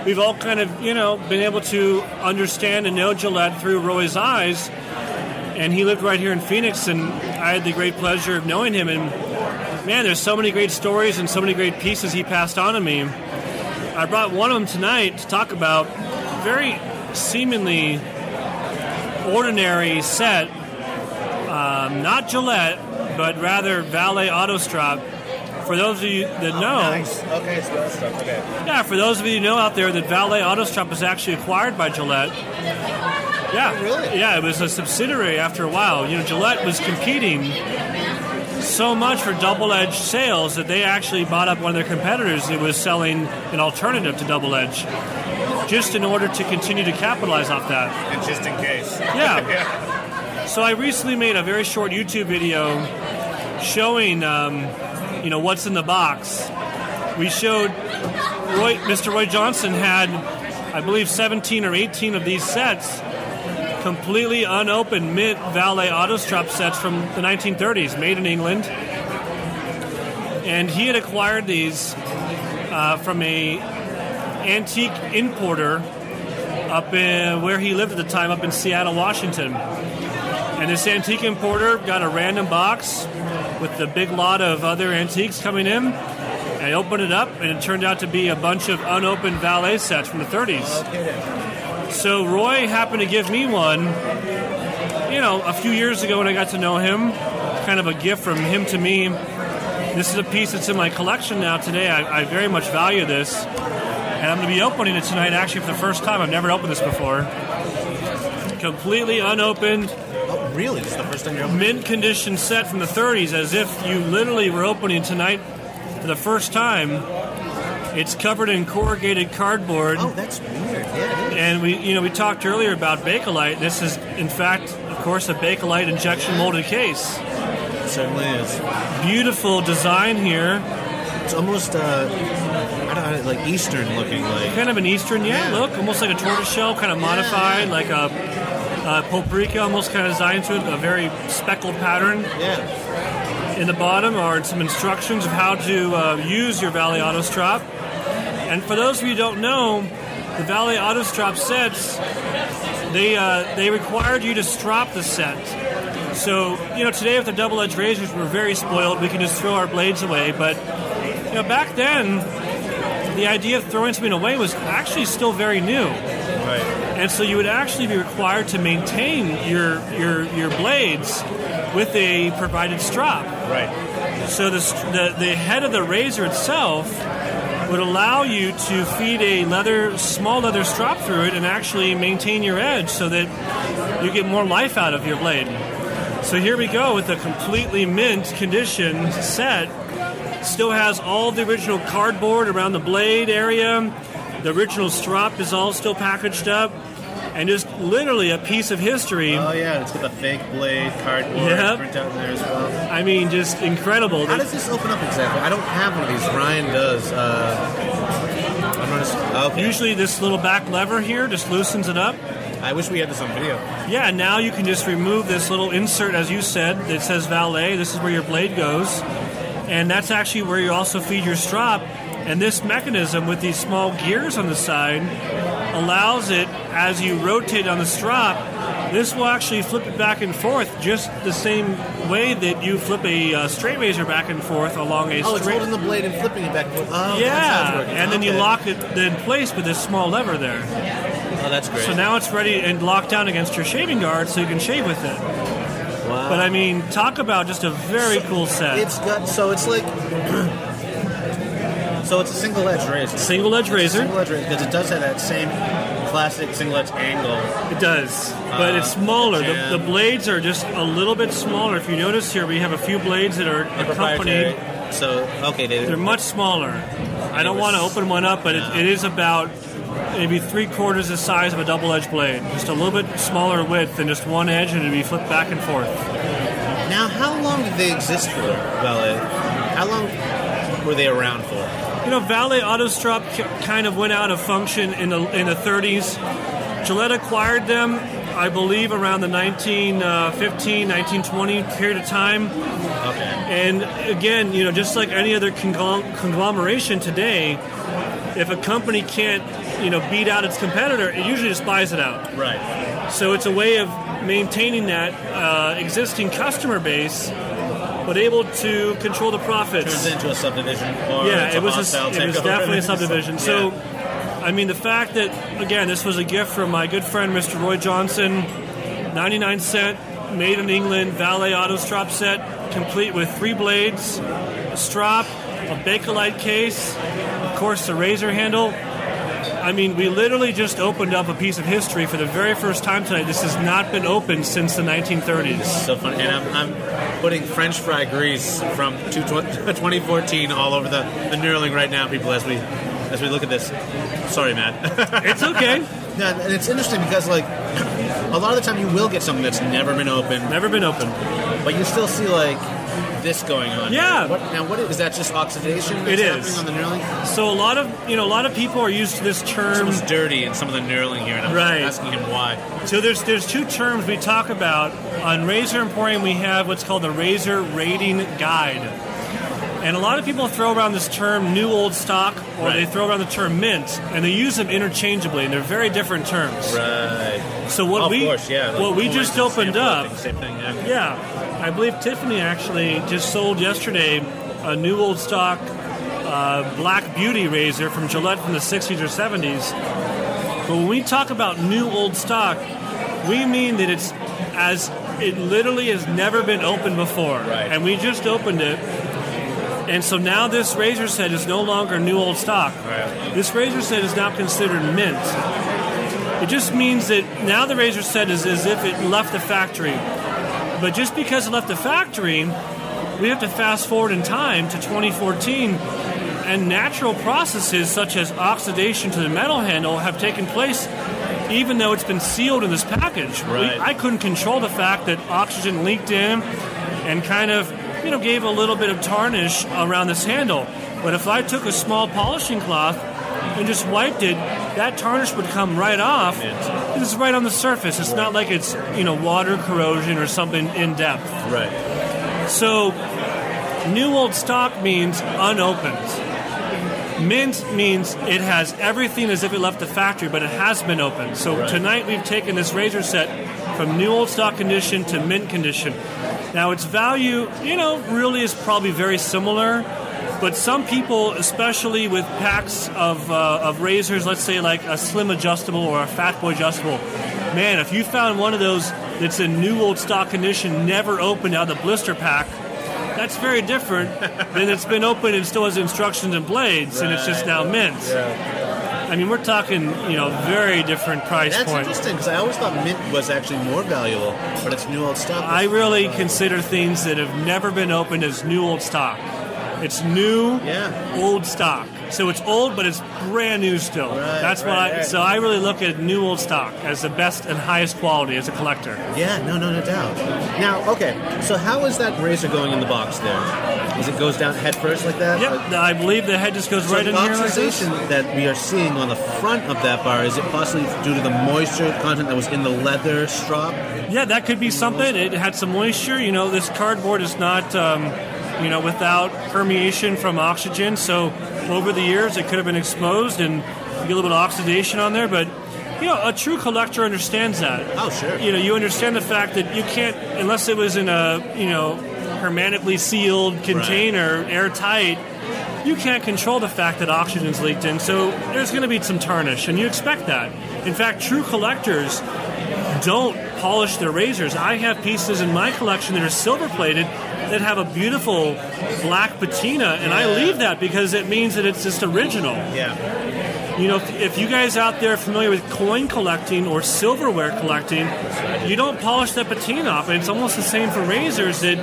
we've all kind of, been able to understand and know Gillette through Roy's eyes. And he lived right here in Phoenix, and I had the great pleasure of knowing him. And, man, there's so many great stories and so many great pieces he passed on to me. I brought one of them tonight to talk about a very seemingly ordinary set, not Gillette, but rather Valet Autostrop. For those of you that know, Nice. Okay, so that's stuff. Okay. Yeah, for those of you who know out there, that Valet Autostrop was actually acquired by Gillette. Yeah, Oh, really? Yeah, it was a subsidiary after a while. Gillette was competing so much for Double Edge sales that they actually bought up one of their competitors that was selling an alternative to Double Edge, just in order to continue to capitalize off that. And just in case. Yeah. So I recently made a very short YouTube video showing, what's in the box. We showed Mr. Roy Johnson had, I believe, 17 or 18 of these sets, completely unopened mint Valet Autostrop sets from the 1930s, made in England. And he had acquired these from a antique importer up in where he lived at the time, up in Seattle, Washington. And this antique importer got a random box with the big lot of other antiques coming in. I opened it up, and it turned out to be a bunch of unopened Valet sets from the 30s. So Roy happened to give me one, a few years ago when I got to know him. Kind of a gift from him to me. This is a piece that's in my collection now today. I very much value this. And I'm going to be opening it tonight, actually, for the first time. I've never opened this before. Completely unopened. Oh, really? This is the first time you're opening? Mint condition set from the 30s, as if you literally were opening tonight for the first time. It's covered in corrugated cardboard. Oh, that's weird. Yeah, it is. And we talked earlier about Bakelite. This is, in fact, of course, a Bakelite injection molded case. It certainly is. Beautiful design here. It's almost like Eastern looking, like Kind of an Eastern, look, almost like a tortoiseshell, kind of modified, like a paprika, almost kind of designed to it, a very speckled pattern. Yeah. In the bottom are some instructions of how to use your Valet Autostrop. And for those of you who don't know, the Valet Autostrop sets, they required you to strop the set. So, today with the double-edged razors, we're very spoiled. We can just throw our blades away. But, back then, the idea of throwing something away was actually still very new. Right. And so you would actually be required to maintain your blades with a provided strop. Right. So the head of the razor itself would allow you to feed a small leather strap through it and actually maintain your edge so that you get more life out of your blade. So here we go with a completely mint condition set. Still has all the original cardboard around the blade area. The original strap is all still packaged up. And just literally a piece of history. Oh, yeah, it's got the fake blade, cardboard, print out in there as well. I mean, just incredible. How does this open up exactly? I don't have one of these. Ryan does. Okay. Usually this little back lever here just loosens it up. I wish we had this on video. Yeah, now you can just remove this little insert, as you said, that says valet. This is where your blade goes. And that's actually where you also feed your strap. And this mechanism with these small gears on the side allows it, as you rotate on the strap, this will actually flip it back and forth just the same way that you flip a straight razor back and forth along a straight... Oh, it's holding the blade and flipping it back and forth. Oh, yeah, and then you lock it in place with this small lever there. Oh, that's great. So now it's ready and locked down against your shaving guard so you can shave with it. Wow. But I mean, talk about just a very cool set. It's got, so it's like... So it's a single-edge razor. Single-edge razor. Single-edge razor, because it does have that same classic single-edge angle. It does, but it's smaller. The blades are just a little bit smaller. If you notice here, we have a few blades that are accompanied. So, okay, they're much smaller. I don't want to open one up, but it is about maybe 3/4 the size of a double-edged blade. Just a little bit smaller width and just one edge, and it'd be flipped back and forth. Now, how long did they exist for, Valet? How long were they around for? You know, Valet Auto Strap kind of went out of function in the 30s. Gillette acquired them, I believe, around the 1915, 1920 period of time. Okay. And again, you know, just like any other conglomeration today, if a company can't, you know, beat out its competitor, it usually just buys it out. Right. So it's a way of maintaining that existing customer base, but able to control the profits. Turns into a subdivision. Or yeah, it was definitely a subdivision. So, I mean, the fact that, again, this was a gift from my good friend, Mr. Roy Johnson, 99-cent, made in England, Valet Auto Strap set, complete with 3 blades, a strap, a Bakelite case, of course, the razor handle. I mean, we literally just opened up a piece of history for the very first time tonight. This has not been opened since the 1930s. So fun. And I'm putting French fry grease from 2014 all over the knurling right now, people, as we look at this. Sorry, Matt. It's okay. Yeah, and it's interesting because, like, a lot of the time you will get something that's never been opened. Never been opened. But you still see, like, this going on. Yeah. What is that? Just oxidation? It is happening on the knurling. So a lot of people are used to this term. It's dirty in some of the knurling here, and I'm asking him why. So there's 2 terms we talk about on Razor Emporium. We have what's called the Razor Rating Guide, and a lot of people throw around this term new old stock, or they throw around the term mint, and they use them interchangeably, and they're very different terms. Right. So what we just opened up. Same thing. Yeah. I believe Tiffany actually just sold yesterday a new old stock Black Beauty razor from Gillette from the 60s or 70s. But when we talk about new old stock, we mean that it literally has never been opened before. Right. And we just opened it. And so now this razor set is no longer new old stock. Right. This razor set is now considered mint. It just means that now the razor set is as if it left the factory. But just because it left the factory, we have to fast forward in time to 2014, and natural processes such as oxidation to the metal handle have taken place even though it's been sealed in this package. Right. I couldn't control the fact that oxygen leaked in and kind of, you know, gave a little bit of tarnish around this handle. But if I took a small polishing cloth and just wiped it, that tarnish would come right off. It's right on the surface. It's not like it's, you know, water corrosion or something in depth. Right. So, new old stock means unopened. Mint means it has everything as if it left the factory, but it has been opened. So tonight we've taken this razor set from new old stock condition to mint condition. Now its value, you know, really is probably very similar. But some people, especially with packs of razors, let's say like a slim adjustable or a fat boy adjustable, man, if you found one of those that's in new old stock condition, never opened out of the blister pack, That's very different than it's been open and still has instructions and blades, and it's just now mint. Yeah. I mean, we're talking, very different price That's point. interesting, because I always thought mint was actually more valuable, but it's new old stock. I really consider things that have never been opened as new old stock. It's new, old stock. So it's old, but it's brand new still. That's what So I really look at new old stock as the best and highest quality as a collector. Yeah, no doubt. Now, okay, so how is that razor going in the box there? Is it goes down head first like that? Yep, I believe the head just goes right in here like this. The oxidation that we are seeing on the front of that bar, is it possibly due to the moisture content that was in the leather strop? Yeah, that could be something. It had some moisture. This cardboard is not... without permeation from oxygen. So over the years, it could have been exposed and get a little bit of oxidation on there. But, a true collector understands that. Oh, sure. You understand the fact that you can't, unless it was in a, hermetically sealed container, airtight, you can't control the fact that oxygen's leaked in. So there's going to be some tarnish, and you expect that. In fact, true collectors don't polish their razors. I have pieces in my collection that are silver-plated that have a beautiful black patina, and I leave that because it means that it's just original. Yeah. If you guys out there are familiar with coin collecting or silverware collecting, you don't polish that patina off, and it's almost the same for razors that,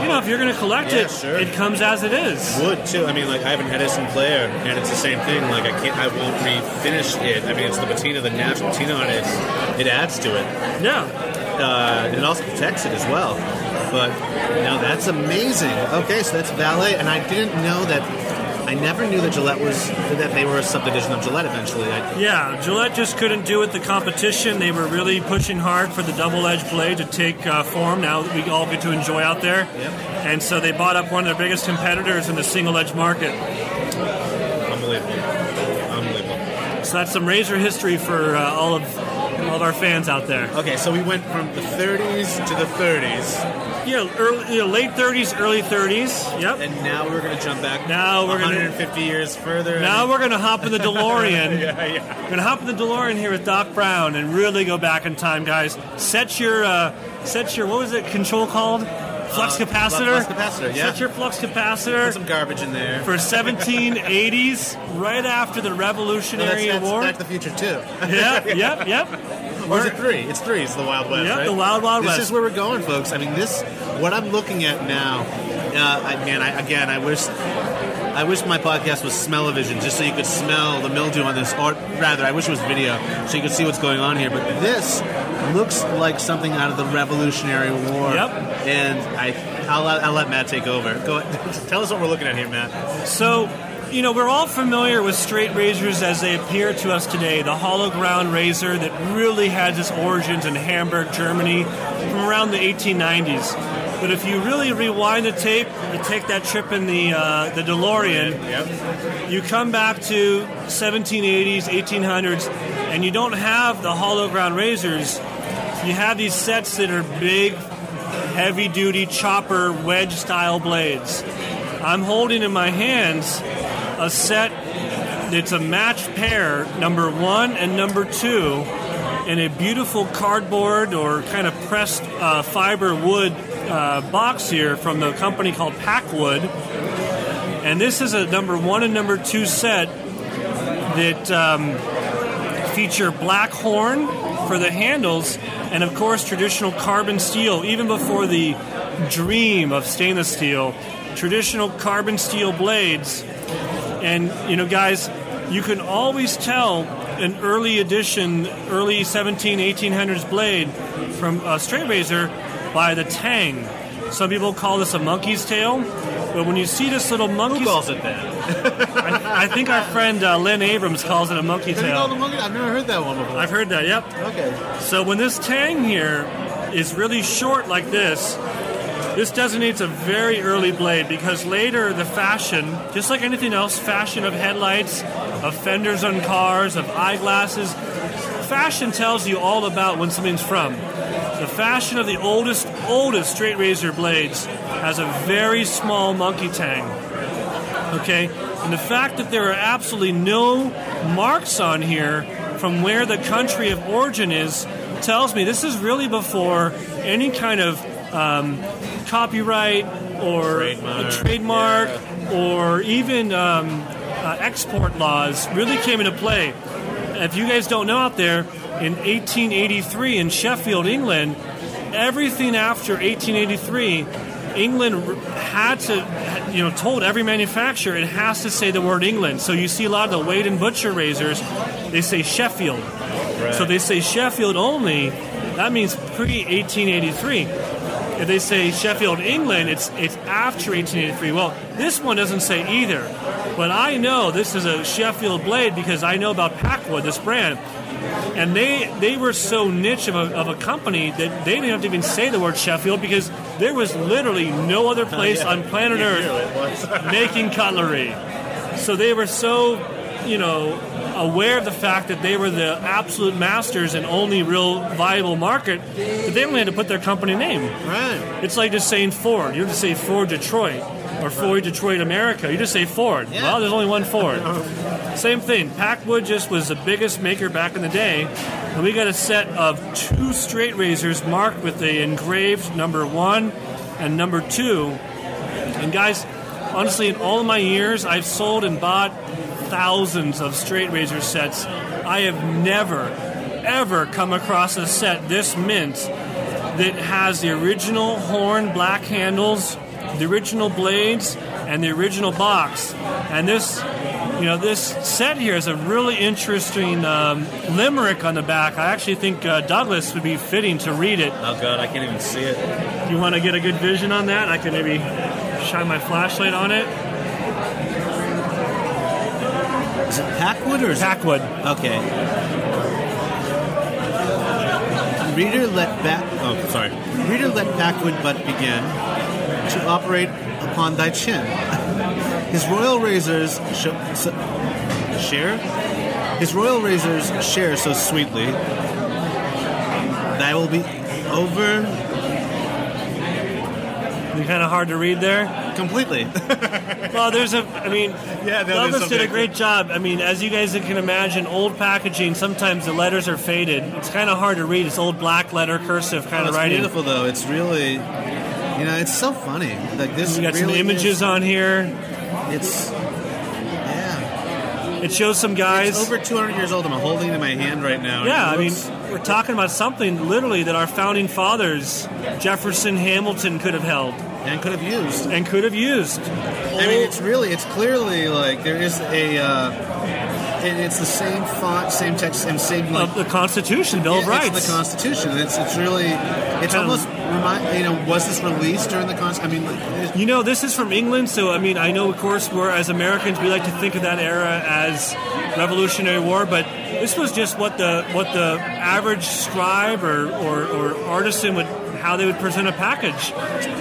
if you're going to collect it comes as it is. Wood, too. I mean, I have an Edison player, and it's the same thing. I won't refinish it. I mean, it's the patina, the natural patina on it. It adds to it. Yeah. It also protects it as well. But, that's amazing. Okay, so that's Valet, and I never knew that that they were a subdivision of Gillette eventually. Yeah, Gillette just couldn't do it, the competition. They were really pushing hard for the double-edged blade to take form now that we all get to enjoy out there. Yep. And so they bought up one of their biggest competitors in the single-edge market. Unbelievable. So that's some razor history for all of our fans out there. Okay, so we went from the 30s to the 30s. Late 30s, early 30s. Yep. And now we're going to jump back. Now we're 150 years further. Now we're going to hop in the DeLorean. Yeah. We're going to hop in the DeLorean here with Doc Brown and really go back in time, guys. Set your what was it? Control called? Flux capacitor. Flux capacitor. Yeah. Set your flux capacitor. Put some garbage in there for 1780s, right after the Revolutionary War. Back to the Future too. Yep. Or is it 3? It's 3. It's the Wild West, right? The Wild West. This is where we're going, folks. I mean, what I'm looking at now, I wish my podcast was smell-o-vision, just so you could smell the mildew on this, or rather, I wish it was video, so you could see what's going on here. But this looks like something out of the Revolutionary War. Yep. And I'll let Matt take over. Go ahead. Tell us what we're looking at here, Matt. So... we're all familiar with straight razors as they appear to us today. The hollow ground razor that really has its origins in Hamburg, Germany, from around the 1890s. But if you really rewind the tape, you take that trip in the DeLorean, you come back to 1780s, 1800s, and you don't have the hollow ground razors. You have these sets that are big, heavy-duty chopper wedge-style blades. I'm holding in my hands a set that's a matched pair, number 1 and number 2, in a beautiful cardboard or kind of pressed fiber wood box here from the company called Packwood. And this is a number 1 and number 2 set that feature black horn for the handles and, of course, traditional carbon steel, even before the dream of stainless steel. Traditional carbon steel blades. And, guys, you can always tell an early edition, early 1800s blade from a straight razor by the tang. Some people call this a monkey's tail, but when you see this little monkey's... Who calls it that? I think our friend Lynn Abrams calls it a monkey tail. I've never heard that one before. I've heard that, yep. Okay. So when this tang here is really short like this designates a very early blade, because later the fashion, just like anything else, fashion of headlights, of fenders on cars, of eyeglasses, fashion tells you all about when something's from. The fashion of the oldest straight razor blades has a very small monkey tang. Okay? And the fact that there are absolutely no marks on here from where the country of origin is tells me this is really before any kind of copyright, or a trademark or even export laws really came into play. If you guys don't know out there, in 1883 in Sheffield, England, everything after 1883, England had to, told every manufacturer it has to say the word England. So you see a lot of the Wade and Butcher razors, they say Sheffield. Right. So they say Sheffield only. That means pre-1883. If they say Sheffield, England, it's after 1883. Well, this one doesn't say either. But I know this is a Sheffield blade because I know about Packwood, this brand. And they were so niche of a company that they didn't have to even say the word Sheffield because there was literally no other place on planet Earth making cutlery. So they were so, aware of the fact that they were the absolute masters and only real viable market that they only had to put their company name. Right. It's like just saying Ford. You have to say Ford Detroit or Ford Detroit America. You just say Ford. Yeah. Well, there's only one Ford. Same thing. Packwood just was the biggest maker back in the day. And we got a set of 2 straight razors marked with the engraved number 1 and number 2. And guys, honestly, in all of my years, I've sold and bought thousands of straight razor sets. I have never, ever come across a set this mint that has the original horn black handles, the original blades, and the original box. And this set here is a really interesting limerick on the back. I actually think Douglas would be fitting to read it. Oh, God, I can't even see it. If you want to get a good vision on that, I can maybe shine my flashlight on it. Is it Packwood or is Packwood? Okay. Reader let Packwood but begin to operate upon thy chin. His royal razors share so sweetly. Thy will be over. Kind of hard to read there. Completely. Well, Douglas did a great job. I mean, as you guys can imagine, old packaging, sometimes the letters are faded. It's kind of hard to read. It's old black letter cursive kind of writing. It's beautiful, though. It's really, it's so funny. Like this. We got really some images on here. It shows some guys. It's over 200 years old. I'm holding it in my hand right now. Yeah, we're talking about something literally that our founding fathers, Jefferson, Hamilton, could have held. And could have used. It's clearly like there is it's the same font, same text, and same of the Constitution, Bill of Rights. It's the Constitution. It's really, it's almost was this released during the Constitution? This is from England, so I know, of course, we're as Americans we like to think of that era as Revolutionary War, but this was just what the average scribe or artisan how they would present a package.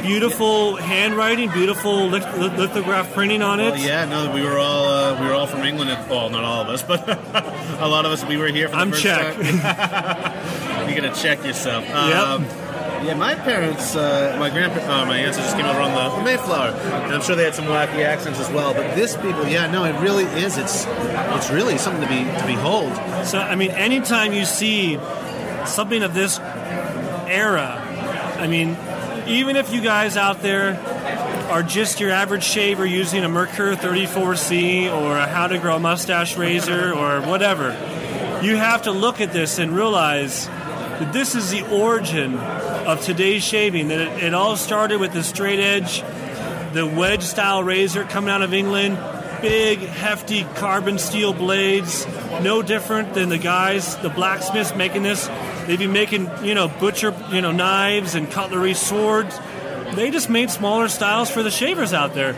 Beautiful handwriting, beautiful lithograph printing on it. We were all from England. Well, not all of us, but a lot of us. We were here for the first Czech. time. You gotta check yourself. Yep. My parents, my aunts just came over on the Mayflower, and I'm sure they had some wacky accents as well. But this people, it really is. It's really something to behold. So anytime you see something of this era, even if you guys out there are just your average shaver using a Merkur 34C or a How to Grow a Mustache razor or whatever, you have to look at this and realize that this is the origin of today's shaving. That it all started with the straight edge, the wedge style razor coming out of England, big hefty carbon steel blades, no different than the blacksmiths making this. They'd be making, butcher, knives and cutlery, swords. They just made smaller styles for the shavers out there.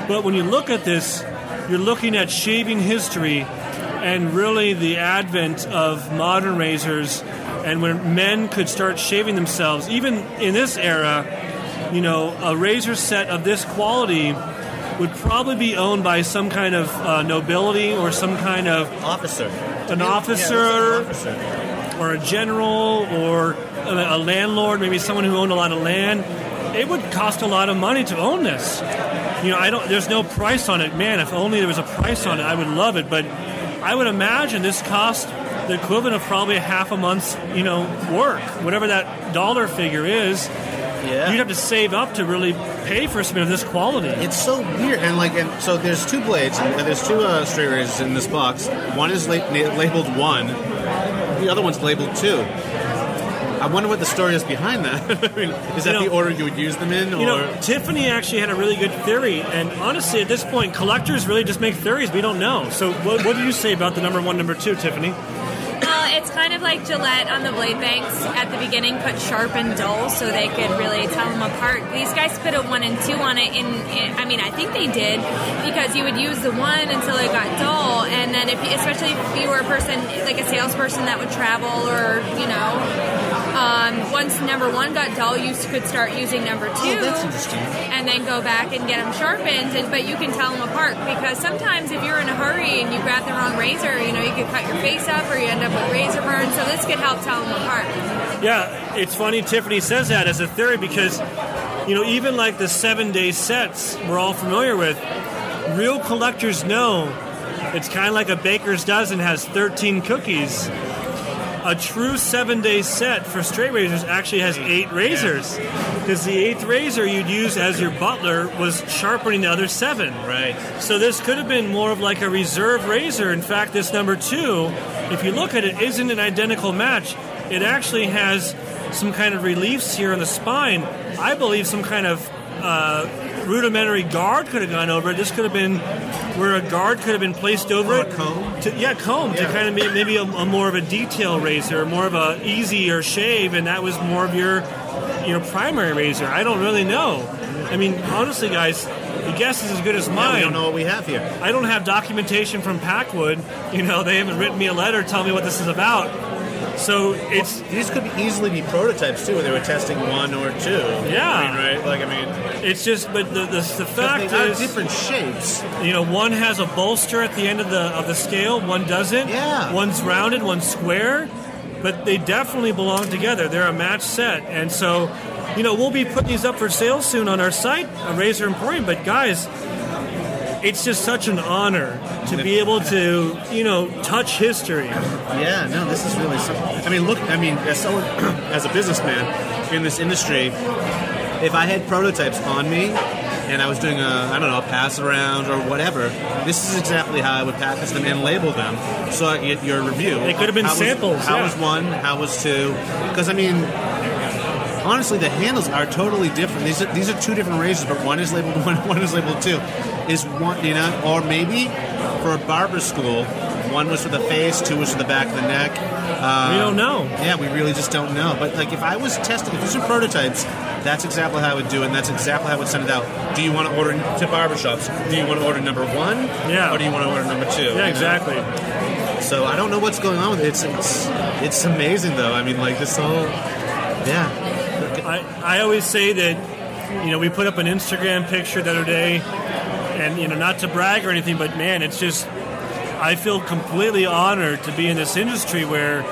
But when you look at this, you're looking at shaving history and really the advent of modern razors, and when men could start shaving themselves. Even in this era, a razor set of this quality would probably be owned by some kind of nobility or some kind of officer. An officer. Or a general, or a landlord, maybe someone who owned a lot of land. It would cost a lot of money to own this. There's no price on it. Man, if only there was a price on it, I would love it. But I would imagine this cost the equivalent of probably a half a month's, work, whatever that dollar figure is. you'd have to save up to really pay for something of this quality. It's so weird, and so there's 2 blades, and there's 2 straight razors in this box. One is labeled 1, the other one's labeled 2. I wonder what the story is behind that. I mean, is that the order you would use them in? Or? Tiffany actually had a really good theory, and honestly, at this point, collectors really just make theories. We don't know. So what do you say about the number 1, number 2, Tiffany? It's kind of like Gillette on the blade banks at the beginning put sharp and dull so they could really tell them apart. These guys put a 1 and 2 on it. I mean, I think they did because you would use the 1 until it got dull, and then especially if you were a person like a salesperson that would travel or once number 1 got dull, you could start using number 2. Oh, that's interesting. And then go back and get them sharpened, but you can tell them apart because sometimes if you're in a hurry and you grab the wrong razor, you could cut your face up or you end up with razor burn, so this could help tell them apart. Yeah, it's funny Tiffany says that as a theory because, even like the 7-day sets we're all familiar with, real collectors know it's kind of like a baker's dozen has 13 cookies. A true 7-day set for straight razors actually has 8 razors because the 8th razor you'd use as your butler was sharpening the other 7. Right. So this could have been more of like a reserve razor. In fact, this number 2, if you look at it, isn't an identical match. It actually has some kind of reliefs here on the spine. I believe some kind of rudimentary guard could have gone over it. This could have been where a guard could have been placed over it. A comb? Comb to kind of be maybe a more of a detail razor, more of a easier shave, and that was more of your primary razor. I don't really know. I mean, honestly, guys, your guess is as good as mine. Yeah, we don't know what we have here. I don't have documentation from Packwood. They haven't written me a letter telling me what this is about. So these could easily be prototypes too, where they were testing 1 or 2. Yeah, right. It's just, but the fact they is, different shapes. One has a bolster at the end of the scale, one doesn't. Yeah, one's rounded, one's square, but they definitely belong together. They're a match set, and so we'll be putting these up for sale soon on our site, Razor Emporium. But guys, it's just such an honor to be able to, touch history. Yeah, no, this is really something. As a businessman in this industry, if I had prototypes on me and I was doing a pass around or whatever, this is exactly how I would package them and label them so I get your review. They could have been samples. How was 1? How was 2? Because, honestly, the handles are totally different. These are 2 different razors, but one is labeled 1, one is labeled 2. Is one, or maybe for a barber school, 1 was for the face, 2 was for the back of the neck. We don't know. Yeah, we really just don't know. But if I was testing, if these are prototypes, that's exactly how I would do it, and that's exactly how I would send it out. Do you want to order to barbershops? Do you want to order number 1? Yeah. Or do you want to order number 2? Yeah, exactly. So I don't know what's going on with it. It's amazing, though. This whole... Yeah. I always say that, we put up an Instagram picture the other day, and, not to brag or anything, but, man, it's just, I feel completely honored to be in this industry where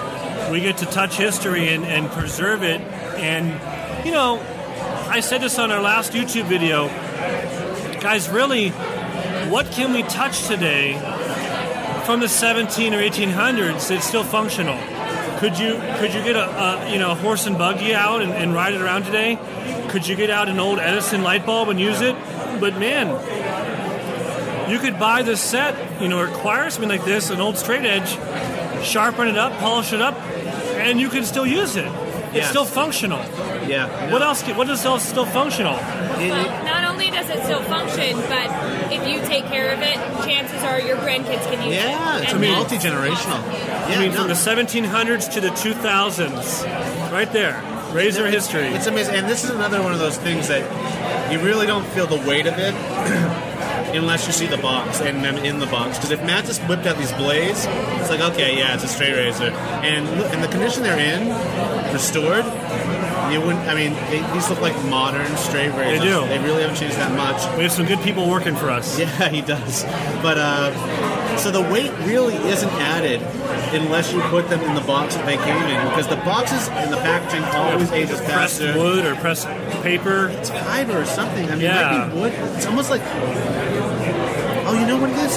we get to touch history and preserve it. And, I said this on our last YouTube video, guys, really, what can we touch today from the 17 or 1800s that's still functional? Could you get a horse and buggy out and ride it around today? Could you get out an old Edison light bulb and use it? But man, you could buy this set, acquire something like this, an old straight edge, sharpen it up, polish it up, and you can still use it. It's still functional. Yeah. What else? What is else still functional? Well, not only does it still function, but if you take care of it, chances are your grandkids can use it. Yeah, it's multi-generational. Yeah, from the 1700s to the 2000s, right there, razor history. It's amazing, and this is another one of those things that you really don't feel the weight of it unless you see the box and them in the box. Because if Matt just whipped out these blades, it's like, okay, yeah, it's a straight razor, and the condition they're in, restored. You wouldn't. These look like modern straight razors. They do. They really haven't changed that much. We have some good people working for us. Yeah, he does. But so the weight really isn't added unless you put them in the box that they came in, because the boxes and the packaging always ages faster. Pressed wood or pressed paper. It's fiber or something. It might be wood. It's almost like Oh, you know what it is?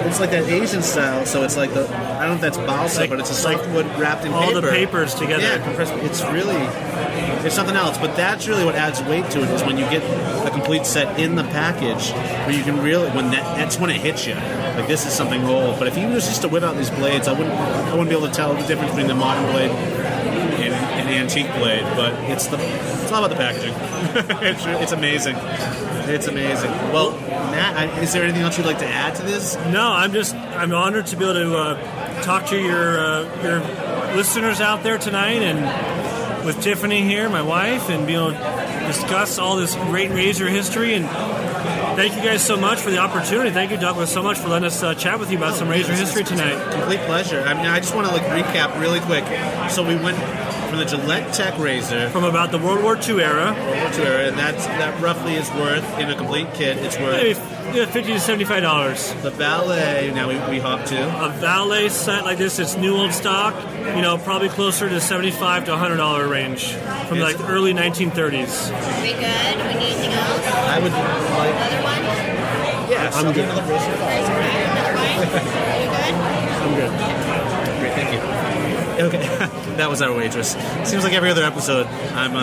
It's like that Asian style, so it's like I don't know if that's balsa, Like- but it's a softwood wrapped in all paper. the papers together. Yeah, compressed. It's something else, but that's really what adds weight to it, is when you get a complete set in the package, where you can really, that's when it hits you. Like, this is something old. But if you was just to whip out these blades, I wouldn't be able to tell the difference between the modern blade and the antique blade, but it's all about the packaging. It's amazing. It's amazing. Well, Matt, is there anything else you'd like to add to this? No, I'm honored to be able to talk to your listeners out there tonight, and with Tiffany here, my wife, and be able to discuss all this great razor history. And thank you guys so much for the opportunity. Thank you, Douglas, so much for letting us chat with you about some razor history tonight. Complete pleasure. I mean, I just want to recap really quick. So we went from the Gillette Tech razor From about the World War II era, and that roughly is worth, in a complete kit, it's worth maybe $50 to $75. the Valet. Now we hop to A Valet set like this, it's new old stock, probably closer to $75 to $100 range from like the early 1930s. Are we good? Do we need anything else? I would like. Another one? Yeah, I'm good. another razor. Another one? You good? I'm good. Great, thank you. Okay, that was our waitress. Seems like every other episode, I'm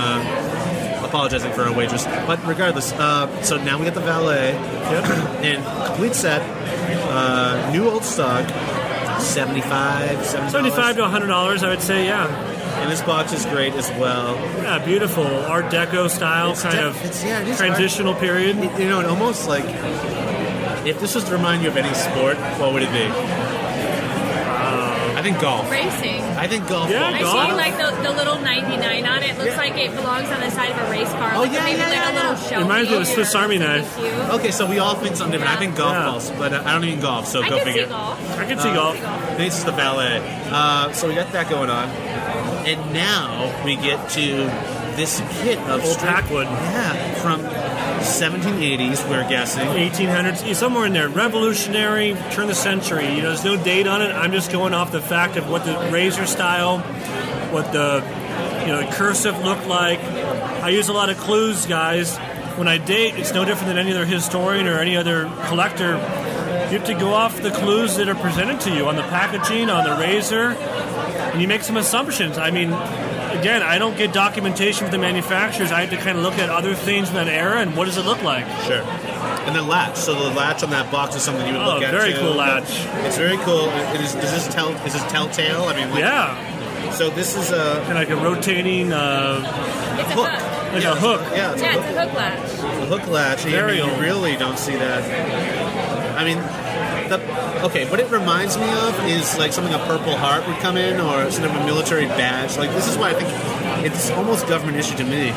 apologizing for our waitress. But regardless, so now we got the Valet, and complete set, new old stock, $75 $75 to $100, I would say, yeah. And this box is great as well. Yeah, beautiful Art Deco style, it is transitional period. It almost like, if this was to remind you of any sport, what would it be? I think golf. Racing. I think golf. Yeah, I golf. see like the little 99 on it. Looks like it belongs on the side of a race car. Oh, Like yeah, maybe yeah, like yeah, a little yeah. Shelby. Reminds me of a Swiss or Army something knife. cute. Okay, so we all think something different. I think golf Yeah. balls, but I don't even golf, so I go can figure. see golf. I can see golf. This is the Valet. So we got that going on. And now we get to this kit of Old straight- Packwood. Yeah, from 1780s, we're guessing. 1800s, somewhere in there. Revolutionary, turn of the century. There's no date on it. I'm just going off the fact of what the razor style, what the cursive looked like. I use a lot of clues, guys. When I date, it's no different than any other historian or any other collector. You have to go off the clues that are presented to you on the packaging, on the razor, and you make some assumptions. I mean, again, I don't get documentation from the manufacturers. I have to kind of look at other things from that era and what does it look like. Sure. And the latch. So the latch on that box is something you would look at. Very too. cool latch. It's very cool. Is this telltale? I mean, Yeah. So this is a And like a rotating, It's a hook. hook. like a hook. Yeah, it's Yeah, a it's a hook latch. hook latch. Very You old. really don't see that. I mean, what it reminds me of is like something a Purple Heart would come in, or sort of a military badge. Like, this is why I think it's almost government issue to me.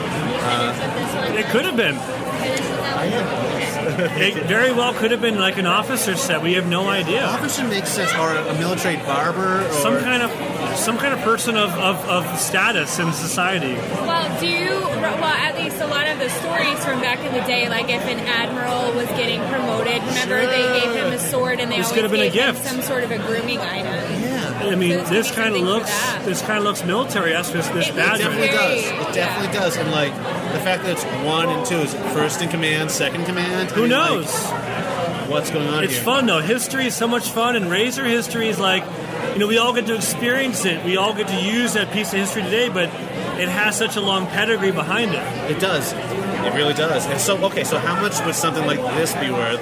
It could have been. It very well could have been like an officer's set. We have no idea. Officer makes sense, or a military barber, or Some kind of person of status in society. Well, at least a lot of the stories from back in the day, like if an admiral was getting promoted, remember they gave him a sword and they This always could have been a gave him gift. some sort of a grooming item. Yeah. I mean, So this it's kind of something for looks that. military-esque. This It badge. It definitely does. Very, It definitely does. And like the fact that it's 1 and 2, is it first in command, second command? Who knows? What's going on It's here? fun though. History is so much fun, and razor history is like, we all get to experience it. We all get to use that piece of history today, but it has such a long pedigree behind it. It does. It really does. And so how much would something like this be worth?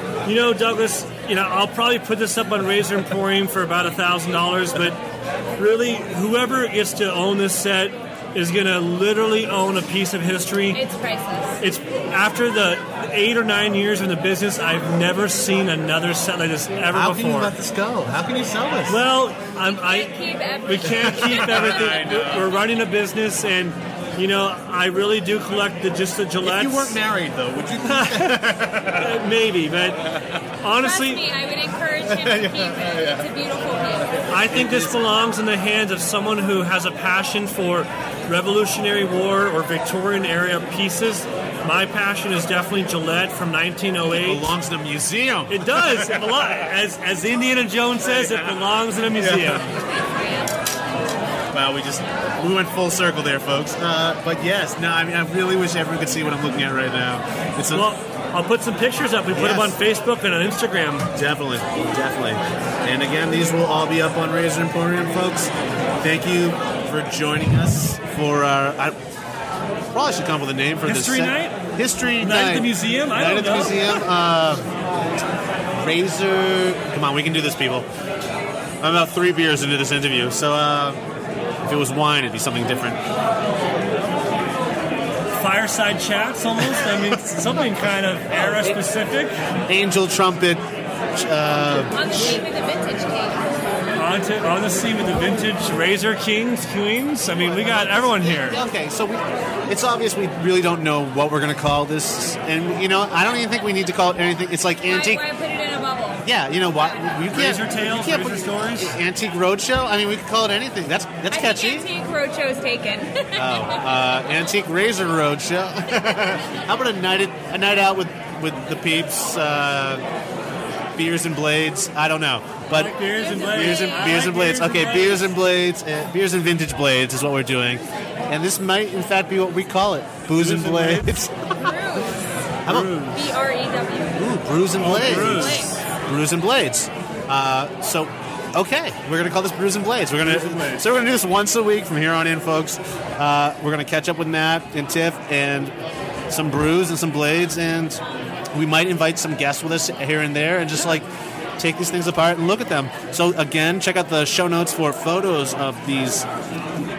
Douglas, I'll probably put this up on Razor Emporium for about $1,000, but really, whoever gets to own this set is going to literally own a piece of history. It's priceless. It's after the 8 or 9 years in the business, I've never seen another set like this ever How before. can you let this go? How can you sell this? Well, Keep everything. we can't keep everything. We're running a business, and I really do collect the Gillettes. if you weren't married, though, would you? Maybe, but honestly, Trust me, I would encourage him to keep it. It's a beautiful piece. I think this belongs in the hands of someone who has a passion for Revolutionary War or Victorian era pieces. My passion is definitely Gillette from 1908. It belongs in a museum. It does. It as Indiana Jones says, it belongs in a museum. Well, we went full circle there, folks. But yes, no, I mean, I really wish everyone could see what I'm looking at right now. Well, I'll put some pictures up. We put them on Facebook and on Instagram. Definitely. And again, these will all be up on Razor Emporium, folks. Thank you for joining us for our... I probably should come up with a name for History this. Night? History Night. Night at the Museum? I don't know. Night at the Museum. Razor... Come on, we can do this, people. I'm about 3 beers into this interview, so if it was wine, it'd be something different. Fireside chats, almost. I mean, something kind of era specific. Angel Trumpet. On the scene with the vintage king. On the scene with the vintage Razor Kings, Queens. I mean, we got everyone here. Okay, so it's obvious we really don't know what we're going to call this, and I don't even think we need to call it anything. It's like antique. Why put it in a bubble? Yeah, you know what? Razor Tales, Razor Stories, Antique Roadshow. I mean, we could call it anything. That's catchy. Antique Roadshow is taken. Antique Razor Roadshow. How about a night out with the peeps? Beers and blades. I don't know, but like beers and blades. Beers and blades. Okay, beers and blades. Beers and vintage blades is what we're doing, and this might, in fact, be what we call it: booze and blades. How about BREW? Ooh, brews and blades. Brews and blades. So, okay, we're gonna call this brews and blades. We're gonna do this once a week from here on in, folks. We're gonna catch up with Matt and Tiff and some brews and some blades, and we might invite some guests with us here and there, and just take these things apart and look at them. So again, check out the show notes for photos of these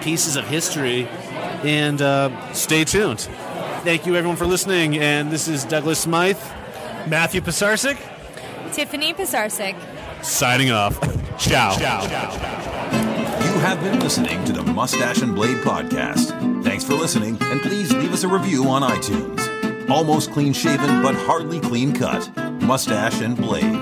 pieces of history, and stay tuned. Thank you, everyone, for listening. And this is Douglas Smythe, Matthew Pisarcik, Tiffany Pisarcik. signing off. Ciao. You have been listening to the Moustache and Blade podcast. Thanks for listening, and please leave us a review on iTunes. Almost clean shaven, but hardly clean cut. Moustache and Blade.